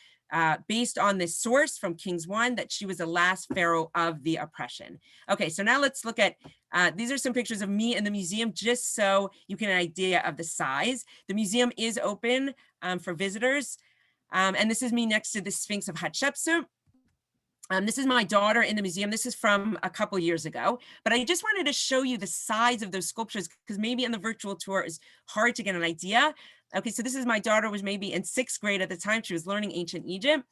based on this source from Kings 1, that she was the last pharaoh of the oppression. Okay, so now let's look at, these are some pictures of me in the museum, just so you can get an idea of the size. The museum is open for visitors. And this is me next to the Sphinx of Hatshepsut. This is my daughter in the museum. This is from a couple years ago, but I just wanted to show you the size of those sculptures, because maybe in the virtual tour it's hard to get an idea. Okay, so this is my daughter was maybe in 6th grade at the time. She was learning ancient Egypt.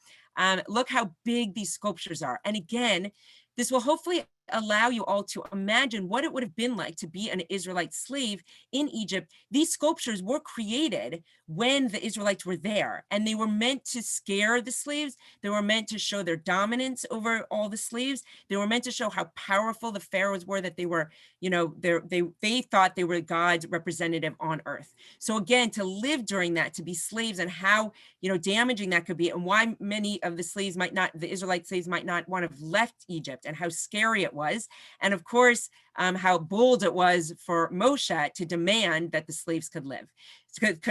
Look how big these sculptures are. And again, this will hopefully allow you all to imagine what it would have been like to be an Israelite slave in Egypt. These sculptures were created when the Israelites were there, and they were meant to scare the slaves. They were meant to show their dominance over all the slaves. They were meant to show how powerful the pharaohs were, that they were, you know, they thought they were God's representative on earth. So again, to live during that, to be slaves, and how, you know, damaging that could be, and why many of the slaves might not, the Israelite slaves might not want to have left Egypt, and how scary it was. And of course, how bold it was for Moshe to demand that the slaves could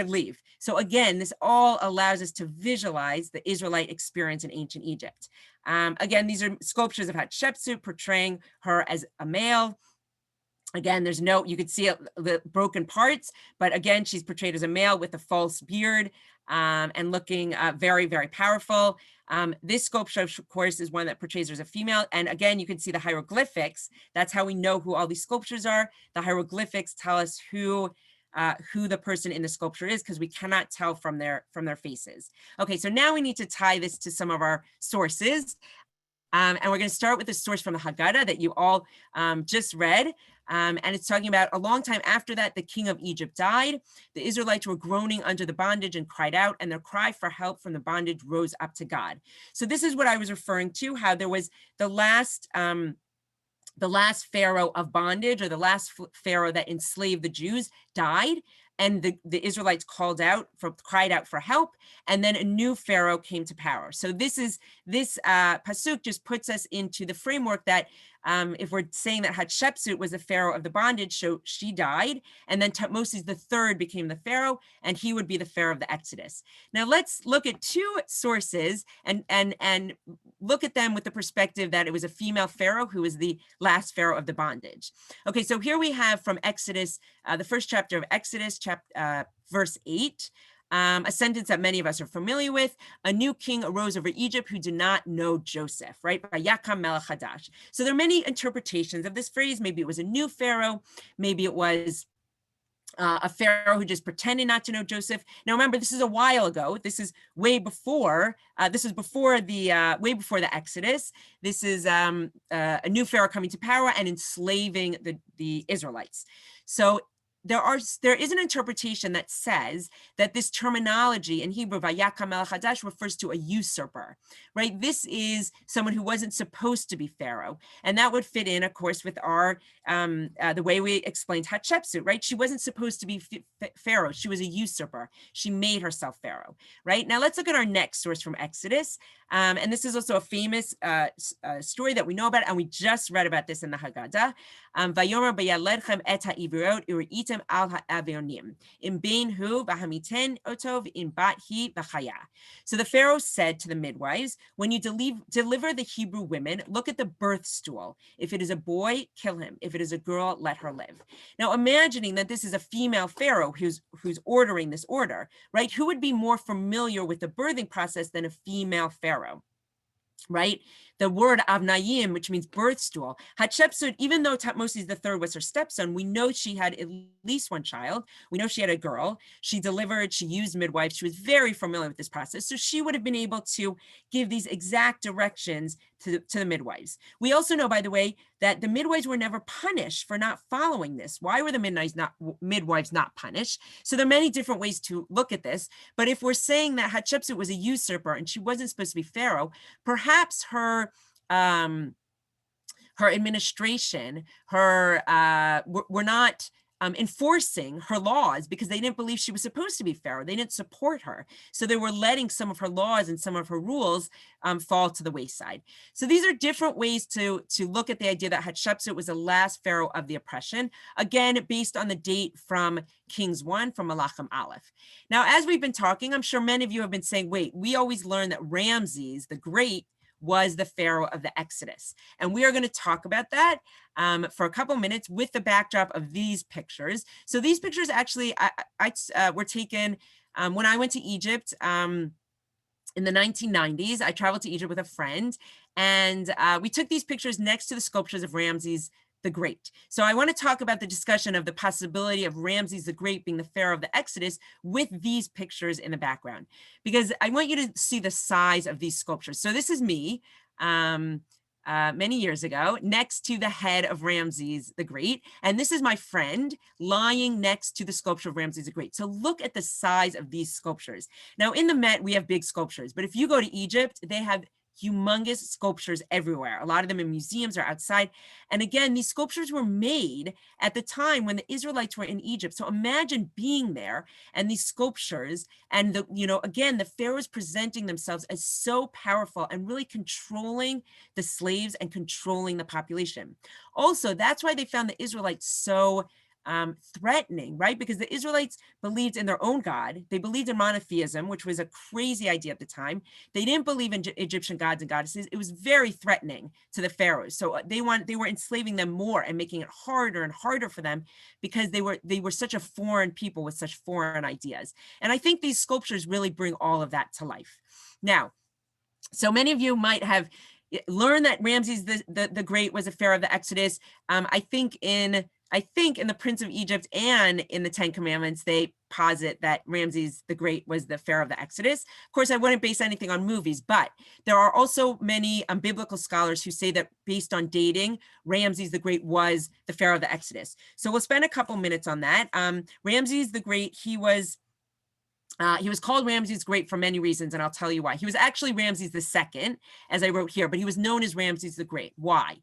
leave. So again, this all allows us to visualize the Israelite experience in ancient Egypt. Again, these are sculptures of Hatshepsut portraying her as a male. Again, there's no, you could see the broken parts, but again, she's portrayed as a male with a false beard, and looking very, very powerful. This sculpture, of course, is one that portrays her as a female. And again, you can see the hieroglyphics. That's how we know who all these sculptures are. The hieroglyphics tell us who the person in the sculpture is, because we cannot tell from their faces. Okay, so now we need to tie this to some of our sources. And we're going to start with the source from the Haggadah that you all just read. And it's talking about a long time after that, the king of Egypt died. The Israelites were groaning under the bondage and cried out, and their cry for help from the bondage rose up to God. So this is what I was referring to, how there was the last pharaoh of bondage, or the last pharaoh that enslaved the Jews, died, and the Israelites cried out for help, and then a new pharaoh came to power. So this pasuk just puts us into the framework that if we're saying that Hatshepsut was the pharaoh of the bondage, so she died, and then Thutmose III became the pharaoh, and he would be the pharaoh of the Exodus. Now let's look at two sources and look at them with the perspective that it was a female pharaoh who was the last pharaoh of the bondage. Okay, so here we have from Exodus, the first chapter of Exodus, verse 8. A sentence that many of us are familiar with: a new king arose over Egypt who did not know Joseph, right? Vayakam melech hadash. So there are many interpretations of this phrase. Maybe it was a new pharaoh. Maybe it was a pharaoh who just pretended not to know Joseph. Now remember, this is a while ago. This is way before. This is before the way before the Exodus. This is a new pharaoh coming to power and enslaving the Israelites. So there is an interpretation that says that this terminology in Hebrew, Vayakam melech hadash, refers to a usurper, right? This is someone who wasn't supposed to be pharaoh, and that would fit in, of course, with our the way we explained Hatshepsut, right? She wasn't supposed to be pharaoh; she was a usurper. She made herself pharaoh, right? Now let's look at our next source from Exodus, and this is also a famous story that we know about, and we just read about this in the Haggadah. Vayomer bayaledchem et ha'ivurot uri'item al ha'avionim in bein hu v'hamiten otov in bat hi v'chaya. So the Pharaoh said to the midwives, when you deliver the Hebrew women, look at the birth stool. If it is a boy, kill him. If it is a girl, let her live. Now imagining that this is a female Pharaoh who's ordering this order, right? Who would be more familiar with the birthing process than a female Pharaoh? Right? The word avnayim, which means birth stool. Hatshepsut, even though Thutmose III was her stepson, we know she had at least one child. We know she had a girl. She delivered, she used midwives. She was very familiar with this process. So she would have been able to give these exact directions to the midwives. We also know, by the way, that the midwives were never punished for not following this. Why were the midwives not punished? So there are many different ways to look at this. But if we're saying that Hatshepsut was a usurper and she wasn't supposed to be pharaoh, perhaps her administration, were not enforcing her laws because they didn't believe she was supposed to be pharaoh. They didn't support her. So they were letting some of her laws and some of her rules fall to the wayside. So these are different ways to look at the idea that Hatshepsut was the last pharaoh of the oppression, again, based on the date from Kings 1, from Malachim Aleph. Now, as we've been talking, I'm sure many of you have been saying, wait, we always learn that Ramses the Great was the pharaoh of the Exodus. And we are going to talk about that for a couple minutes with the backdrop of these pictures. So these pictures actually were taken when I went to Egypt in the 1990s. I traveled to Egypt with a friend, and we took these pictures next to the sculptures of Ramses the Great. So I want to talk about the discussion of the possibility of Ramses the Great being the Pharaoh of the Exodus with these pictures in the background, because I want you to see the size of these sculptures. So this is me many years ago next to the head of Ramses the Great. And this is my friend lying next to the sculpture of Ramses the Great. So look at the size of these sculptures. Now in the Met, we have big sculptures, but if you go to Egypt, they have humongous sculptures everywhere. A lot of them in museums or outside. And again, these sculptures were made at the time when the Israelites were in Egypt. So imagine being there and these sculptures and the, again, the pharaohs presenting themselves as so powerful and really controlling the slaves and controlling the population. Also, that's why they found the Israelites so threatening, right? Because the Israelites believed in their own God. They believed in monotheism, which was a crazy idea at the time. They didn't believe in Egyptian gods and goddesses. It was very threatening to the pharaohs. So they were enslaving them more and making it harder and harder for them because they were such a foreign people with such foreign ideas. And I think these sculptures really bring all of that to life. Now, so many of you might have learned that Ramses the Great was a pharaoh of the Exodus. I think in the Prince of Egypt and in the Ten Commandments, they posit that Ramses the Great was the pharaoh of the Exodus. Of course, I wouldn't base anything on movies, but there are also many biblical scholars who say that based on dating, Ramses the Great was the pharaoh of the Exodus. So we'll spend a couple minutes on that. Ramses the Great, he was called Ramses the Great for many reasons, and I'll tell you why. He was actually Ramses II, as I wrote here, but he was known as Ramses the Great. Why?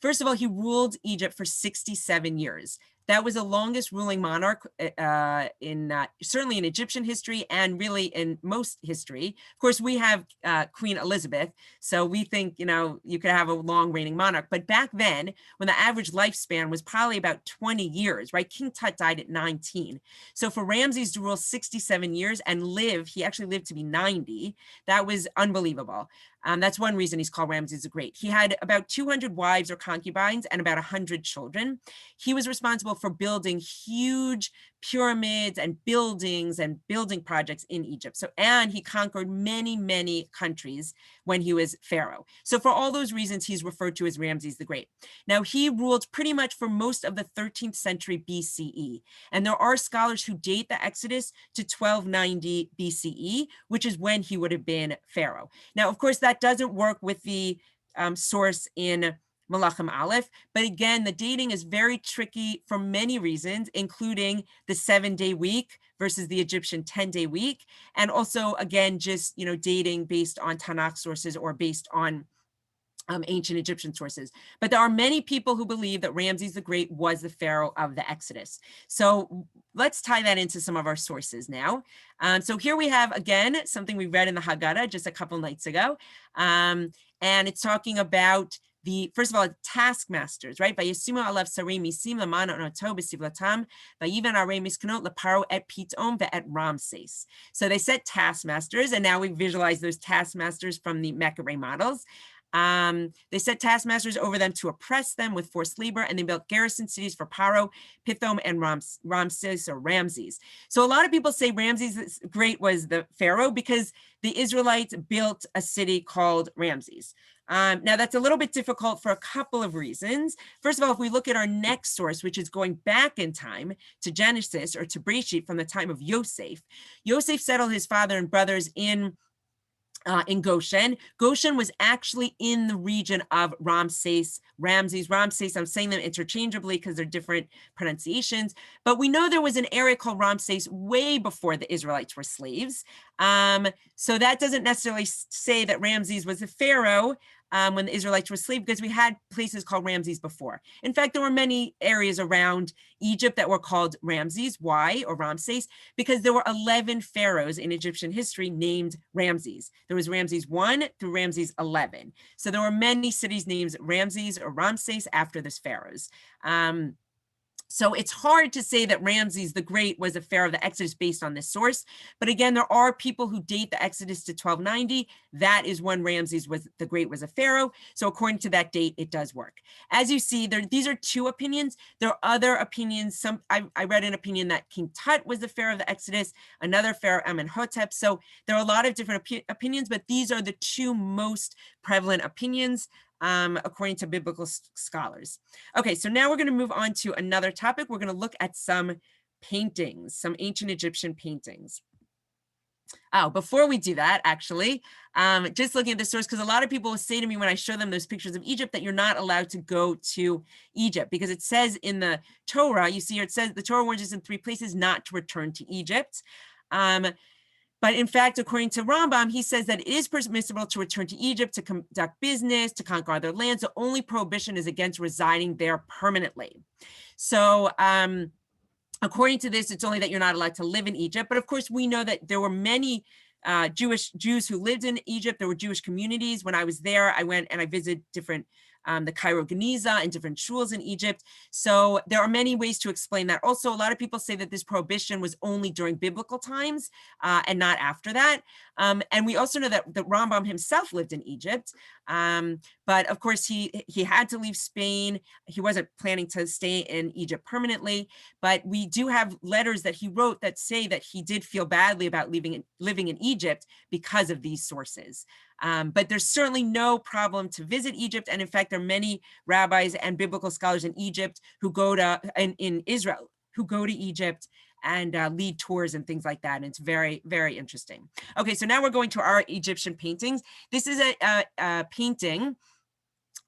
First of all, he ruled Egypt for 67 years. That was the longest ruling monarch certainly in Egyptian history and really in most history. Of course, we have Queen Elizabeth, so we think, you could have a long reigning monarch. But back then, when the average lifespan was probably about 20 years, right? King Tut died at 19. So for Ramses to rule 67 years and he actually lived to be 90, that was unbelievable. That's one reason he's called Ramses the Great. He had about 200 wives or concubines and about 100 children. He was responsible for building huge pyramids and building projects in Egypt. And he conquered many, many countries when he was pharaoh. So for all those reasons, he's referred to as Ramses the Great. Now, he ruled pretty much for most of the 13th century BCE. And there are scholars who date the Exodus to 1290 BCE, which is when he would have been pharaoh. Now, of course, that doesn't work with the source in Malachim Aleph. But again, the dating is very tricky for many reasons, including the 7-day week versus the Egyptian 10-day week. And also, again, just, dating based on Tanakh sources or based on ancient Egyptian sources. But there are many people who believe that Ramses the Great was the pharaoh of the Exodus. So let's tie that into some of our sources now. So here we have, again, something we read in the Haggadah just a couple nights ago. And it's talking about first of all, taskmasters, right? Vayisimu alav sarei misim laman onoto b'sivlatam vayivan arei misknot leparo et pitom ve'et Ramses. So they set taskmasters, and now we visualize those taskmasters from the Mecca models. They set taskmasters over them to oppress them with forced labor, and they built garrison cities for Pharaoh, Pithom, and Ramses or Ramses. So a lot of people say Ramses the Great was the pharaoh because the Israelites built a city called Ramses. Now, that's a little bit difficult for a couple of reasons. First of all, if we look at our next source, which is going back in time to Genesis or to Bereshit from the time of Yosef, Yosef settled his father and brothers in Goshen. Goshen was actually in the region of Ramses. I'm saying them interchangeably because they're different pronunciations, but we know there was an area called Ramses way before the Israelites were slaves. So that doesn't necessarily say that Ramses was the pharaoh when the Israelites were slaves, because we had places called Ramses before. In fact, there were many areas around Egypt that were called Ramses. Why, or Ramses? Because there were 11 pharaohs in Egyptian history named Ramses. There was Ramses 1 through Ramses 11. So there were many cities named Ramses or Ramses after this pharaohs. So it's hard to say that Ramses the Great was a pharaoh of the Exodus based on this source. But again, there are people who date the Exodus to 1290. That is when Ramses the Great was a pharaoh. So according to that date, it does work. As you see, these are two opinions. There are other opinions. I read an opinion that King Tut was the pharaoh of the Exodus, another pharaoh, Amenhotep. So there are a lot of different opinions, but these are the two most prevalent opinions. according to biblical scholars. Okay, so now we're going to move on to another topic. We're going to look at some paintings, some ancient Egyptian paintings. Oh, before we do that, actually, just looking at the source, because a lot of people will say to me when I show them those pictures of Egypt that you're not allowed to go to Egypt, because it says in the Torah, you see here, it says the Torah warns us in 3 places not to return to Egypt. But in fact, according to Rambam, he says that it is permissible to return to Egypt to conduct business, to conquer other lands. The only prohibition is against residing there permanently. So, according to this, it's only that you're not allowed to live in Egypt. But of course, we know that there were many Jews who lived in Egypt. There were Jewish communities. When I was there, I went and I visited different, the Cairo Geniza and different shuls in Egypt. So there are many ways to explain that. Also, a lot of people say that this prohibition was only during biblical times and not after that. And we also know that the Rambam himself lived in Egypt. But of course, he had to leave Spain. He wasn't planning to stay in Egypt permanently. But we do have letters that he wrote that say that he did feel badly about living in Egypt because of these sources. But there's certainly no problem to visit Egypt. And in fact, there are many rabbis and biblical scholars in Egypt who go to, in Israel, who go to Egypt and lead tours and things like that. And it's very, very interesting. Okay, so now we're going to our Egyptian paintings. This is a painting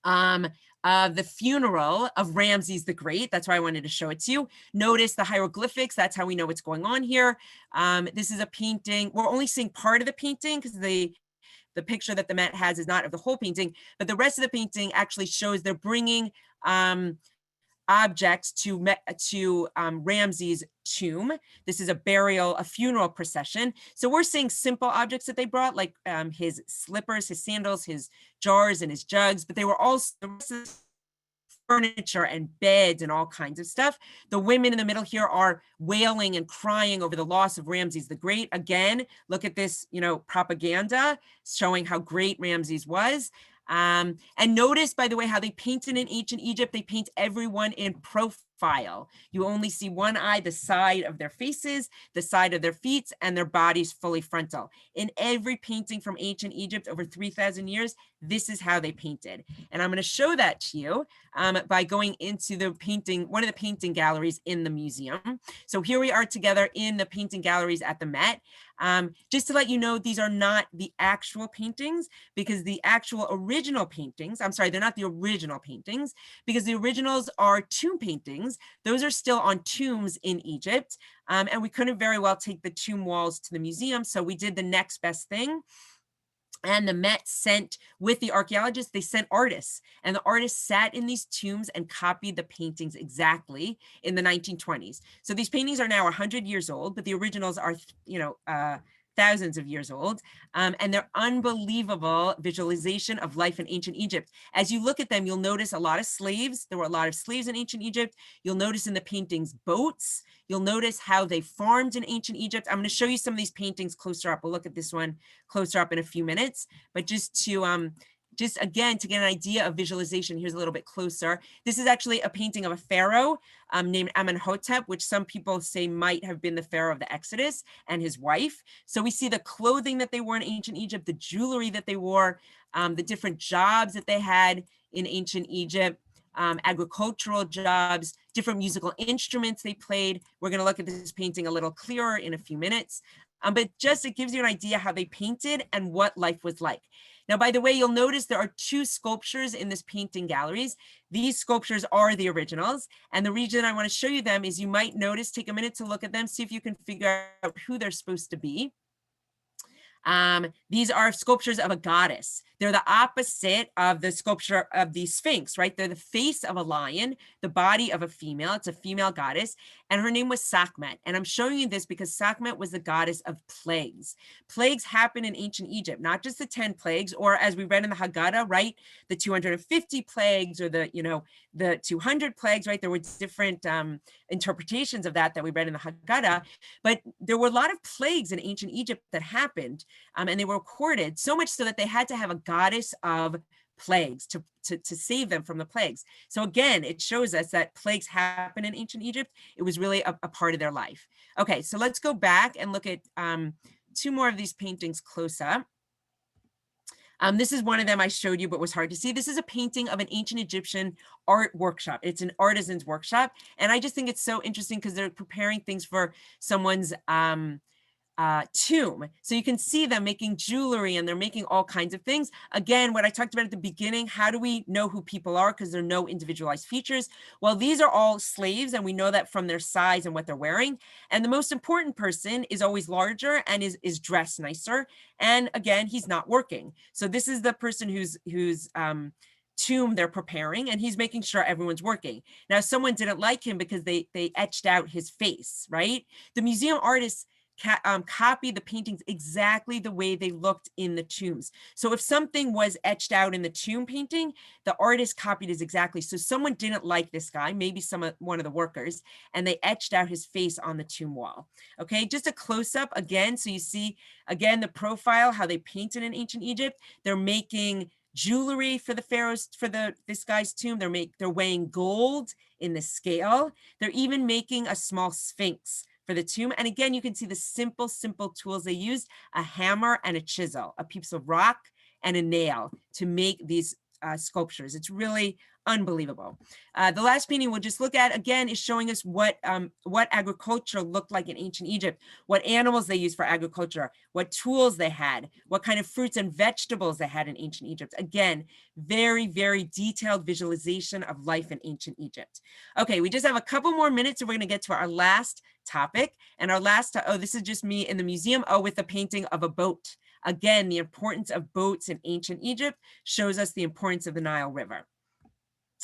the funeral of Ramses the Great. That's why I wanted to show it to you. Notice the hieroglyphics. That's how we know what's going on here. This is a painting. We're only seeing part of the painting because the picture that the Met has is not of the whole painting, but the rest of the painting actually shows they're bringing objects to Ramses' tomb. This is a funeral procession. So we're seeing simple objects that they brought, like his slippers, his sandals, his jars, and his jugs, but they were also furniture and beds and all kinds of stuff. The women in the middle here are wailing and crying over the loss of Ramses the Great. Again, look at this, propaganda showing how great Ramses was. And notice, by the way, how they painted in ancient Egypt. They paint everyone in profile. You only see one eye, the side of their faces, the side of their feet, and their bodies fully frontal. In every painting from ancient Egypt over 3,000 years, this is how they painted. And I'm going to show that to you by going into one of the painting galleries in the museum. So here we are together in the painting galleries at the Met. Just to let you know, these are not the actual paintings, because the actual original paintings, I'm sorry, they're not the original paintings, because the originals are tomb paintings. Those are still on tombs in Egypt. And we couldn't very well take the tomb walls to the museum. So we did the next best thing. And the Met sent, with the archaeologists, they sent artists, and the artists sat in these tombs and copied the paintings exactly in the 1920s. So these paintings are now 100 years old, but the originals are, thousands of years old, and they're unbelievable visualization of life in ancient Egypt. As you look at them, you'll notice a lot of slaves. There were a lot of slaves in ancient Egypt. You'll notice in the paintings boats. You'll notice how they farmed in ancient Egypt. I'm going to show you some of these paintings closer up. We'll look at this one closer up in a few minutes, but just again, to get an idea of visualization, here's a little bit closer. This is actually a painting of a pharaoh named Amenhotep, which some people say might have been the pharaoh of the Exodus, and his wife. So we see the clothing that they wore in ancient Egypt, the jewelry that they wore, the different jobs that they had in ancient Egypt, agricultural jobs, different musical instruments they played. We're going to look at this painting a little clearer in a few minutes. But just it gives you an idea how they painted and what life was like. Now, by the way, you'll notice there are 2 sculptures in this painting galleries. These sculptures are the originals. And the reason I want to show you them is you might notice, take a minute to look at them, see if you can figure out who they're supposed to be. These are sculptures of a goddess. They're the opposite of the sculpture of the Sphinx, right? They're the face of a lion, the body of a female. It's a female goddess, and her name was Sekhmet. And I'm showing you this because Sekhmet was the goddess of plagues. Plagues happen in ancient Egypt, not just the 10 plagues, or as we read in the Haggadah, right? The 250 plagues or the 200 plagues, right? There were different interpretations of that we read in the Haggadah, but there were a lot of plagues in ancient Egypt that happened. And they were recorded, so much so that they had to have a goddess of plagues to save them from the plagues. So again, it shows us that plagues happen in ancient Egypt. It was really a part of their life. Okay, so let's go back and look at 2 more of these paintings close up. This is one of them I showed you, but was hard to see. This is a painting of an ancient Egyptian art workshop. It's an artisan's workshop. And I just think it's so interesting because they're preparing things for someone's tomb. So you can see them making jewelry and they're making all kinds of things. Again, what I talked about at the beginning, how do we know who people are? Because there are no individualized features. Well, these are all slaves and we know that from their size and what they're wearing. And the most important person is always larger and is dressed nicer. And again, he's not working. So this is the person whose tomb they're preparing, and he's making sure everyone's working. Now, someone didn't like him because they etched out his face, right? The museum artists copied the paintings exactly the way they looked in the tombs. So if something was etched out in the tomb painting, the artist copied it exactly. So someone didn't like this guy, maybe one of the workers, and they etched out his face on the tomb wall. Okay, just a close-up again. So you see, again, the profile, how they painted in ancient Egypt. They're making jewelry for the pharaohs, for this guy's tomb. They're weighing gold in the scale. They're even making a small sphinx for the tomb. And again, you can see the simple tools they used: a hammer and a chisel, a piece of rock and a nail to make these sculptures. It's really unbelievable. The last painting we'll just look at again is showing us what agriculture looked like in ancient Egypt, what animals they used for agriculture, what tools they had, what kind of fruits and vegetables they had in ancient Egypt. Again, very, very detailed visualization of life in ancient Egypt. Okay, we just have a couple more minutes and we're going to get to our last topic. And our last, this is just me in the museum, with a painting of a boat. Again, the importance of boats in ancient Egypt shows us the importance of the Nile River.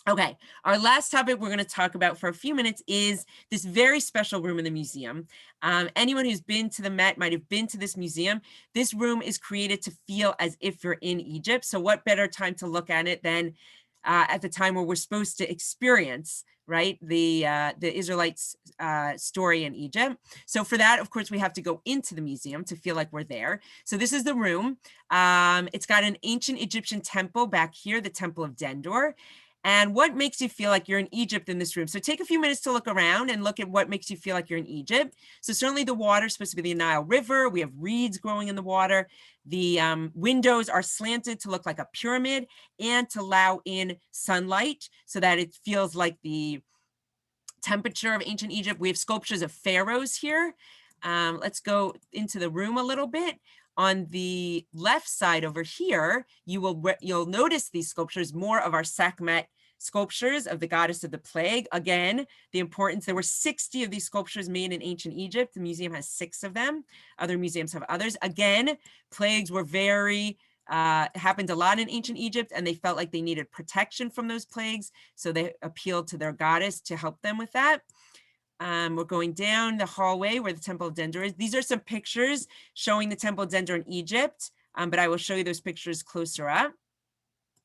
Okay, our last topic we're going to talk about for a few minutes is this very special room in the museum. Anyone who's been to the Met might have been to this museum. This room is created to feel as if you're in Egypt. So what better time to look at it than at the time where we're supposed to experience, right, the Israelites' story in Egypt. So for that, of course, we have to go into the museum to feel like we're there. So this is the room. It's got an ancient Egyptian temple back here, the Temple of Dendor. And what makes you feel like you're in Egypt in this room? So take a few minutes to look around and look at what makes you feel like you're in Egypt. So certainly the water is supposed to be the Nile River. We have reeds growing in the water. The windows are slanted to look like a pyramid and to allow in sunlight so that it feels like the temperature of ancient Egypt. We have sculptures of pharaohs here. Let's go into the room a little bit. On the left side over here, you'll notice these sculptures, more of our Sekhmet sculptures of the goddess of the plague. Again, the importance, there were 60 of these sculptures made in ancient Egypt. The museum has 6 of them. Other museums have others. Again, plagues were happened a lot in ancient Egypt, and they felt like they needed protection from those plagues. So they appealed to their goddess to help them with that. We're going down the hallway where the Temple of Dendor is. These are some pictures showing the Temple of Dendor in Egypt, but I will show you those pictures closer up.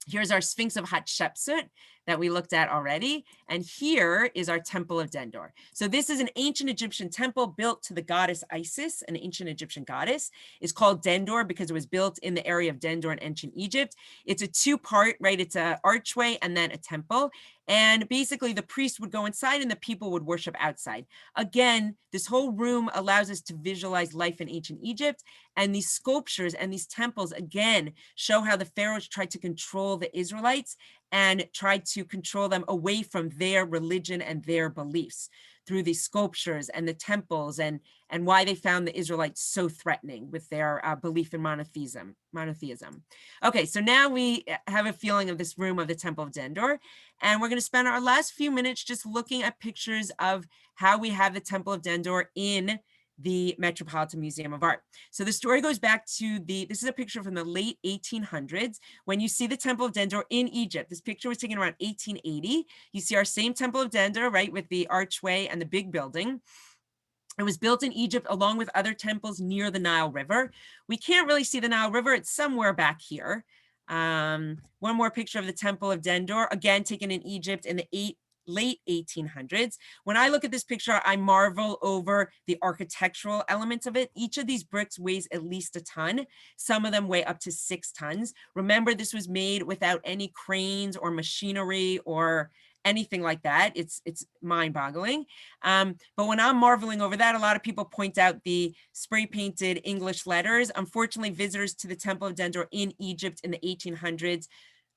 Here's our Sphinx of Hatshepsut that we looked at already. And here is our Temple of Dendor. So this is an ancient Egyptian temple built to the goddess Isis, an ancient Egyptian goddess. It's called Dendor because it was built in the area of Dendor in ancient Egypt. It's a 2-part, right? It's an archway and then a temple. And basically the priest would go inside and the people would worship outside. Again, this whole room allows us to visualize life in ancient Egypt. And these sculptures and these temples, again, show how the pharaohs tried to control the Israelites and tried to control them away from their religion and their beliefs through these sculptures and the temples, and why they found the Israelites so threatening with their belief in monotheism. Okay, so now we have a feeling of this room of the Temple of Dendor, and we're going to spend our last few minutes just looking at pictures of how we have the Temple of Dendor in the Metropolitan Museum of Art. So the story goes back to this is a picture from the late 1800s when you see the Temple of Dendor in Egypt. This picture was taken around 1880. You see our same Temple of Dendor, right, with the archway and the big building. It was built in Egypt along with other temples near the Nile River. We can't really see the Nile River. It's somewhere back here. One more picture of the Temple of Dendor, again taken in Egypt in the late 1800s. When I look at this picture, I marvel over the architectural elements of it. Each of these bricks weighs at least a ton. Some of them weigh up to 6 tons. Remember, this was made without any cranes or machinery or anything like that. It's mind-boggling. But when I'm marveling over that, a lot of people point out the spray painted English letters. Unfortunately, visitors to the Temple of Dendor in Egypt in the 1800s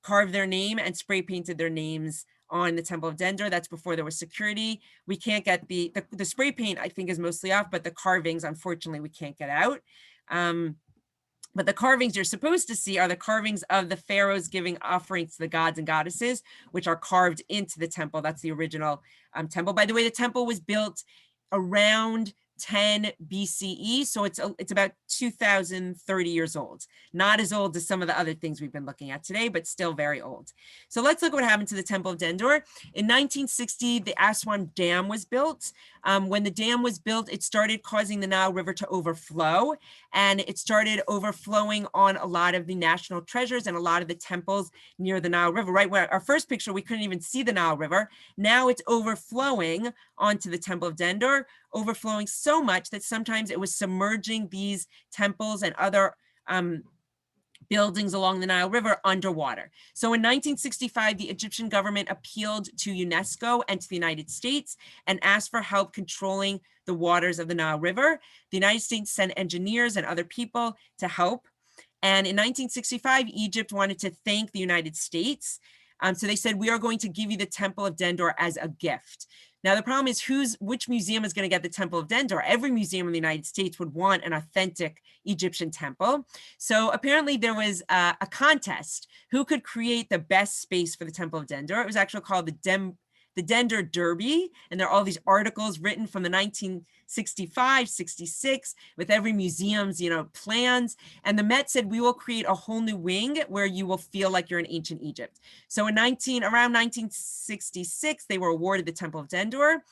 carved their name and spray painted their names on the Temple of Dendor. That's before there was security. We can't get the spray paint, I think, is mostly off, but the carvings, unfortunately, we can't get out. But the carvings you're supposed to see are the carvings of the pharaohs giving offerings to the gods and goddesses, which are carved into the temple. That's the original temple. By the way, the temple was built around 10 BCE, so it's about 2,030 years old. Not as old as some of the other things we've been looking at today, but still very old. So let's look at what happened to the Temple of Dendor. In 1960, the Aswan Dam was built. When the dam was built, it started causing the Nile River to overflow, and it started overflowing on a lot of the national treasures and a lot of the temples near the Nile River. Right where our first picture, we couldn't even see the Nile River. Now it's overflowing onto the Temple of Dendor, overflowing so much that sometimes it was submerging these temples and other buildings along the Nile River underwater. So in 1965, the Egyptian government appealed to UNESCO and to the United States and asked for help controlling the waters of the Nile River. The United States sent engineers and other people to help. And in 1965, Egypt wanted to thank the United States. So they said, we are going to give you the Temple of Dendor as a gift. Now, the problem is which museum is going to get the Temple of Dendor? Every museum in the United States would want an authentic Egyptian temple. So apparently there was a contest who could create the best space for the Temple of Dendor. It was actually called the Dendor Derby, and there are all these articles written from the 1965, 66, with every museum's, plans. And the Met said, we will create a whole new wing where you will feel like you're in ancient Egypt. So around 1966, they were awarded the Temple of Dendor.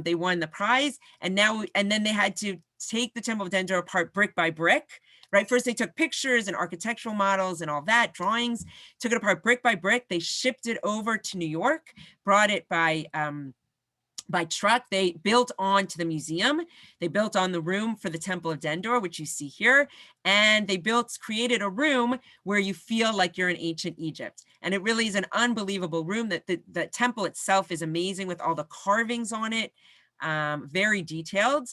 They won the prize, and then they had to take the Temple of Dendor apart brick by brick. Right, first they took pictures and architectural models and all that, drawings, took it apart brick by brick. They shipped it over to New York, brought it by truck. They built onto the museum. They built on the room for the Temple of Dendor, which you see here. And they created a room where you feel like you're in ancient Egypt. And it really is an unbelievable room. That the temple itself is amazing with all the carvings on it, very detailed.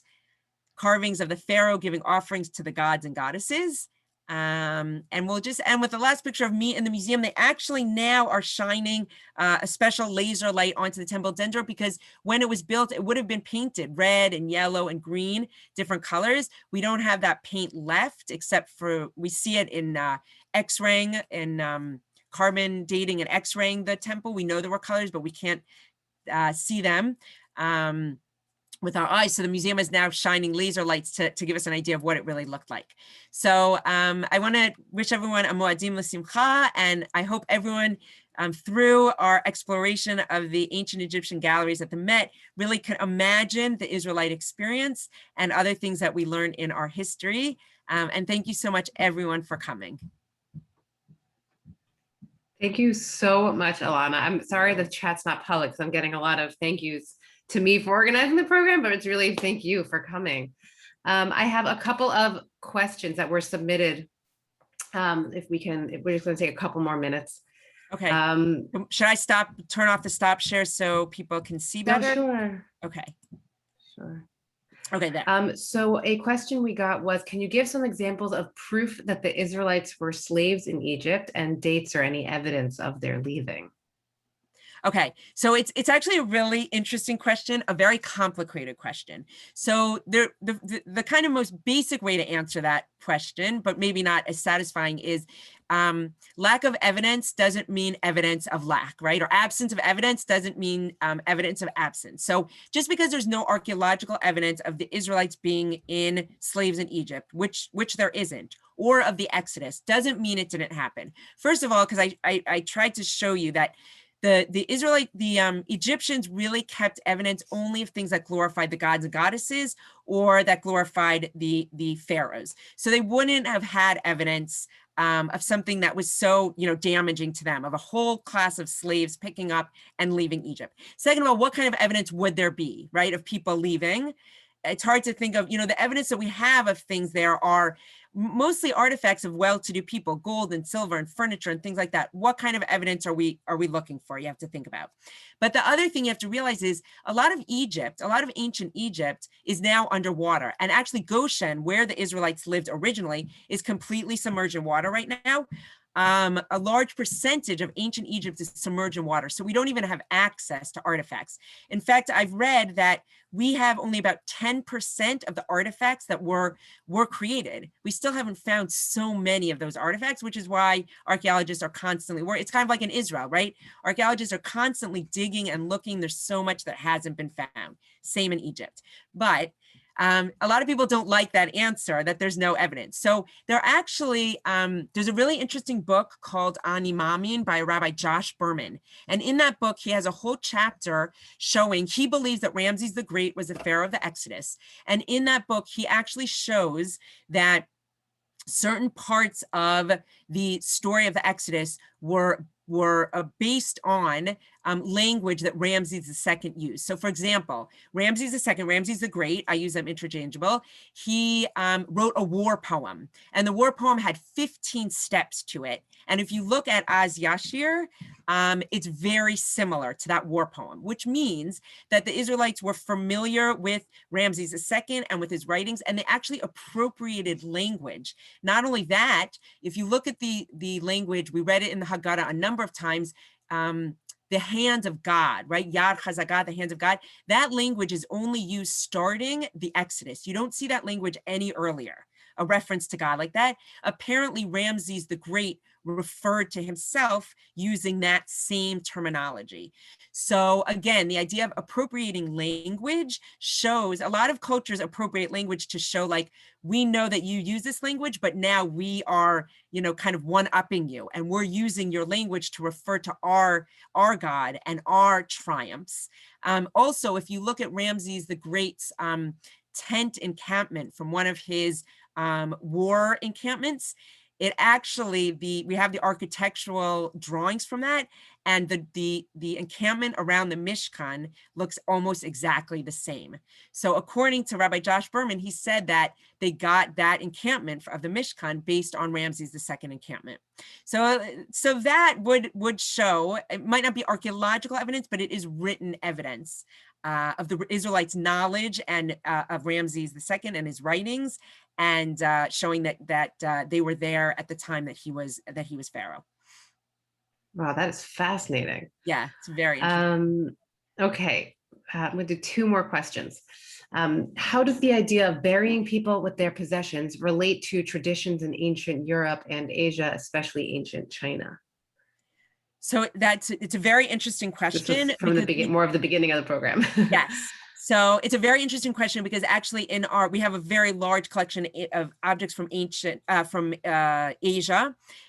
Carvings of the pharaoh giving offerings to the gods and goddesses. And we'll just end with the last picture of me in the museum. They actually now are shining a special laser light onto the Temple of Dendor, because when it was built, it would have been painted red and yellow and green, different colors. We don't have that paint left, except for we see it in X-raying and carbon dating and X-raying the temple. We know there were colors, but we can't see them with our eyes. So the museum is now shining laser lights to give us an idea of what it really looked like. So I want to wish everyone a Moadim L'Simcha, and I hope everyone through our exploration of the ancient Egyptian galleries at the Met really can imagine the Israelite experience and other things that we learn in our history. And thank you so much, everyone, for coming. Thank you so much, Alana. I'm sorry the chat's not public, because I'm getting a lot of thank yous to me for organizing the program, but it's really thank you for coming. I have a couple of questions that were submitted. If we're just going to take a couple more minutes. Okay. Should I turn off the stop share so people can see better? No, sure. Okay. Sure. Okay. There. So a question we got was, can you give some examples of proof that the Israelites were slaves in Egypt, and dates or any evidence of their leaving? Okay, so it's actually a really interesting question, a very complicated question. So the kind of most basic way to answer that question, but maybe not as satisfying, is lack of evidence doesn't mean evidence of lack, right? Or absence of evidence doesn't mean evidence of absence. So just because there's no archaeological evidence of the Israelites being slaves in Egypt, which there isn't, or of the Exodus, doesn't mean it didn't happen. First of all, because I tried to show you that the Egyptians really kept evidence only of things that glorified the gods and goddesses, or that glorified the pharaohs. So they wouldn't have had evidence of something that was so, damaging to them, of a whole class of slaves picking up and leaving Egypt. Second of all, what kind of evidence would there be, right, of people leaving? It's hard to think of, the evidence that we have of things there are mostly artifacts of well-to-do people, gold and silver and furniture and things like that. What kind of evidence are we looking for? You have to think about. But the other thing you have to realize is a lot of ancient Egypt is now underwater. And actually Goshen, where the Israelites lived originally, is completely submerged in water right now. A large percentage of ancient Egypt is submerged in water. So we don't even have access to artifacts. In fact, I've read that we have only about 10% of the artifacts that were created. We still haven't found so many of those artifacts, which is why archaeologists are constantly worried. It's kind of like in Israel, right? Archaeologists are constantly digging and looking. There's so much that hasn't been found. Same in Egypt. But a lot of people don't like that answer, that there's no evidence. So there actually, there's a really interesting book called Ani Mamin by Rabbi Josh Berman. And in that book, he has a whole chapter showing he believes that Ramses the Great was the Pharaoh of the Exodus. And in that book, he actually shows that certain parts of the story of the Exodus were based on language that Ramses II used. So for example, Ramses II, Ramses the Great, I use them interchangeable, he wrote a war poem, and the war poem had 15 steps to it. And if you look at Az Yashir, it's very similar to that war poem, which means that the Israelites were familiar with Ramses II and with his writings, and they actually appropriated language. Not only that, if you look at the language, we read it in the Haggadah a number of times, the hand of God, right? Yad Chazagah, the hands of God. That language is only used starting the Exodus. You don't see that language any earlier, a reference to God like that. Apparently, Ramses the Great referred to himself using that same terminology. So again, the idea of appropriating language shows a lot of cultures appropriate language to show, like, we know that you use this language, but now we are, kind of one-upping you, and we're using your language to refer to our God and our triumphs. Also, if you look at Ramses the Great's tent encampment from one of his war encampments, it actually, we have the architectural drawings from that, and the encampment around the Mishkan looks almost exactly the same. So according to Rabbi Josh Berman, he said that they got that encampment of the Mishkan based on Ramses II encampment. So that would show, it might not be archaeological evidence, but it is written evidence of the Israelites' knowledge and of Ramses II and his writings, and showing that they were there at the time that he was Pharaoh. Wow, that is fascinating. Yeah, it's very interesting. Okay, I'm going to do two more questions. How does the idea of burying people with their possessions relate to traditions in ancient Europe and Asia, especially ancient China? So it's a very interesting question. This was from the more of the beginning of the program. Yes. So it's a very interesting question, because actually we have a very large collection of objects from Asia,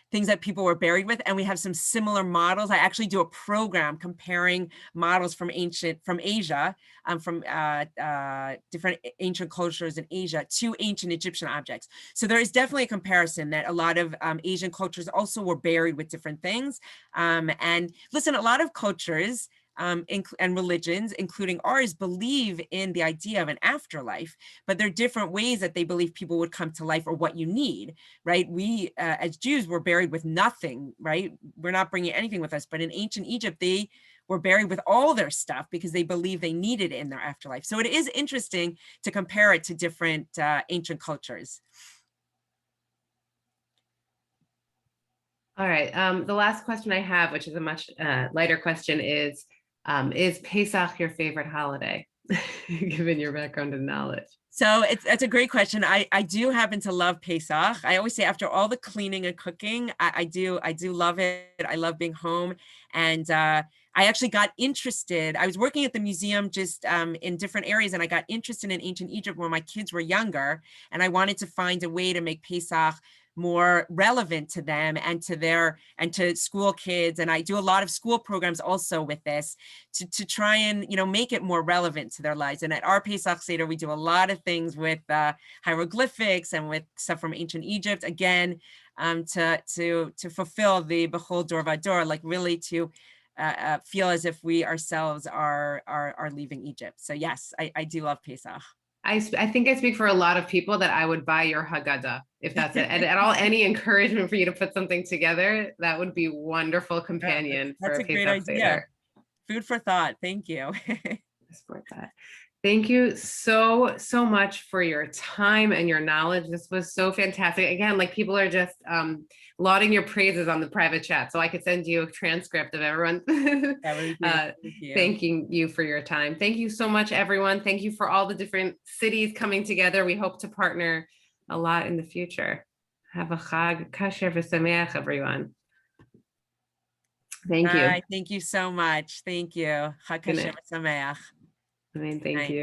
things that people were buried with, and we have some similar models. I actually do a program comparing models from Asia, from different ancient cultures in Asia to ancient Egyptian objects. So there is definitely a comparison that a lot of Asian cultures also were buried with different things. And listen, a lot of cultures and religions, including ours, believe in the idea of an afterlife, but there are different ways that they believe people would come to life, or what you need, right? We, as Jews, were buried with nothing, right? We're not bringing anything with us, but in ancient Egypt, they were buried with all their stuff because they believed they needed it in their afterlife. So it is interesting to compare it to different ancient cultures. All right, the last question I have, which is a much lighter question, is Pesach your favorite holiday, given your background and knowledge? So it's a great question. I do happen to love Pesach. I always say, after all the cleaning and cooking, I do love it. I love being home. And I actually got interested. I was working at the museum just in different areas, and I got interested in ancient Egypt when my kids were younger. And I wanted to find a way to make Pesach more relevant to them and to school kids. And I do a lot of school programs also with this to try and, make it more relevant to their lives. And at our Pesach Seder, we do a lot of things with hieroglyphics and with stuff from ancient Egypt, again, to fulfill the Bechol Dor Vador, like really to feel as if we ourselves are leaving Egypt. So yes, I do love Pesach. I think I speak for a lot of people that I would buy your Haggadah if that's it. And at all, any encouragement for you to put something together, that would be wonderful companion for That's a a great Pesach idea. Seder. Food for thought. Thank you. Support that. Thank you so much for your time and your knowledge. This was so fantastic. Again, like people are just lauding your praises on the private chat, so I could send you a transcript of everyone thanking you for your time. Thank you so much, everyone. Thank you for all the different cities coming together. We hope to partner a lot in the future. Have a Chag Kasher v'Sameach, everyone. Thank you. Thank you so much. Thank you. Chag Kasher v'Sameach. Thank you.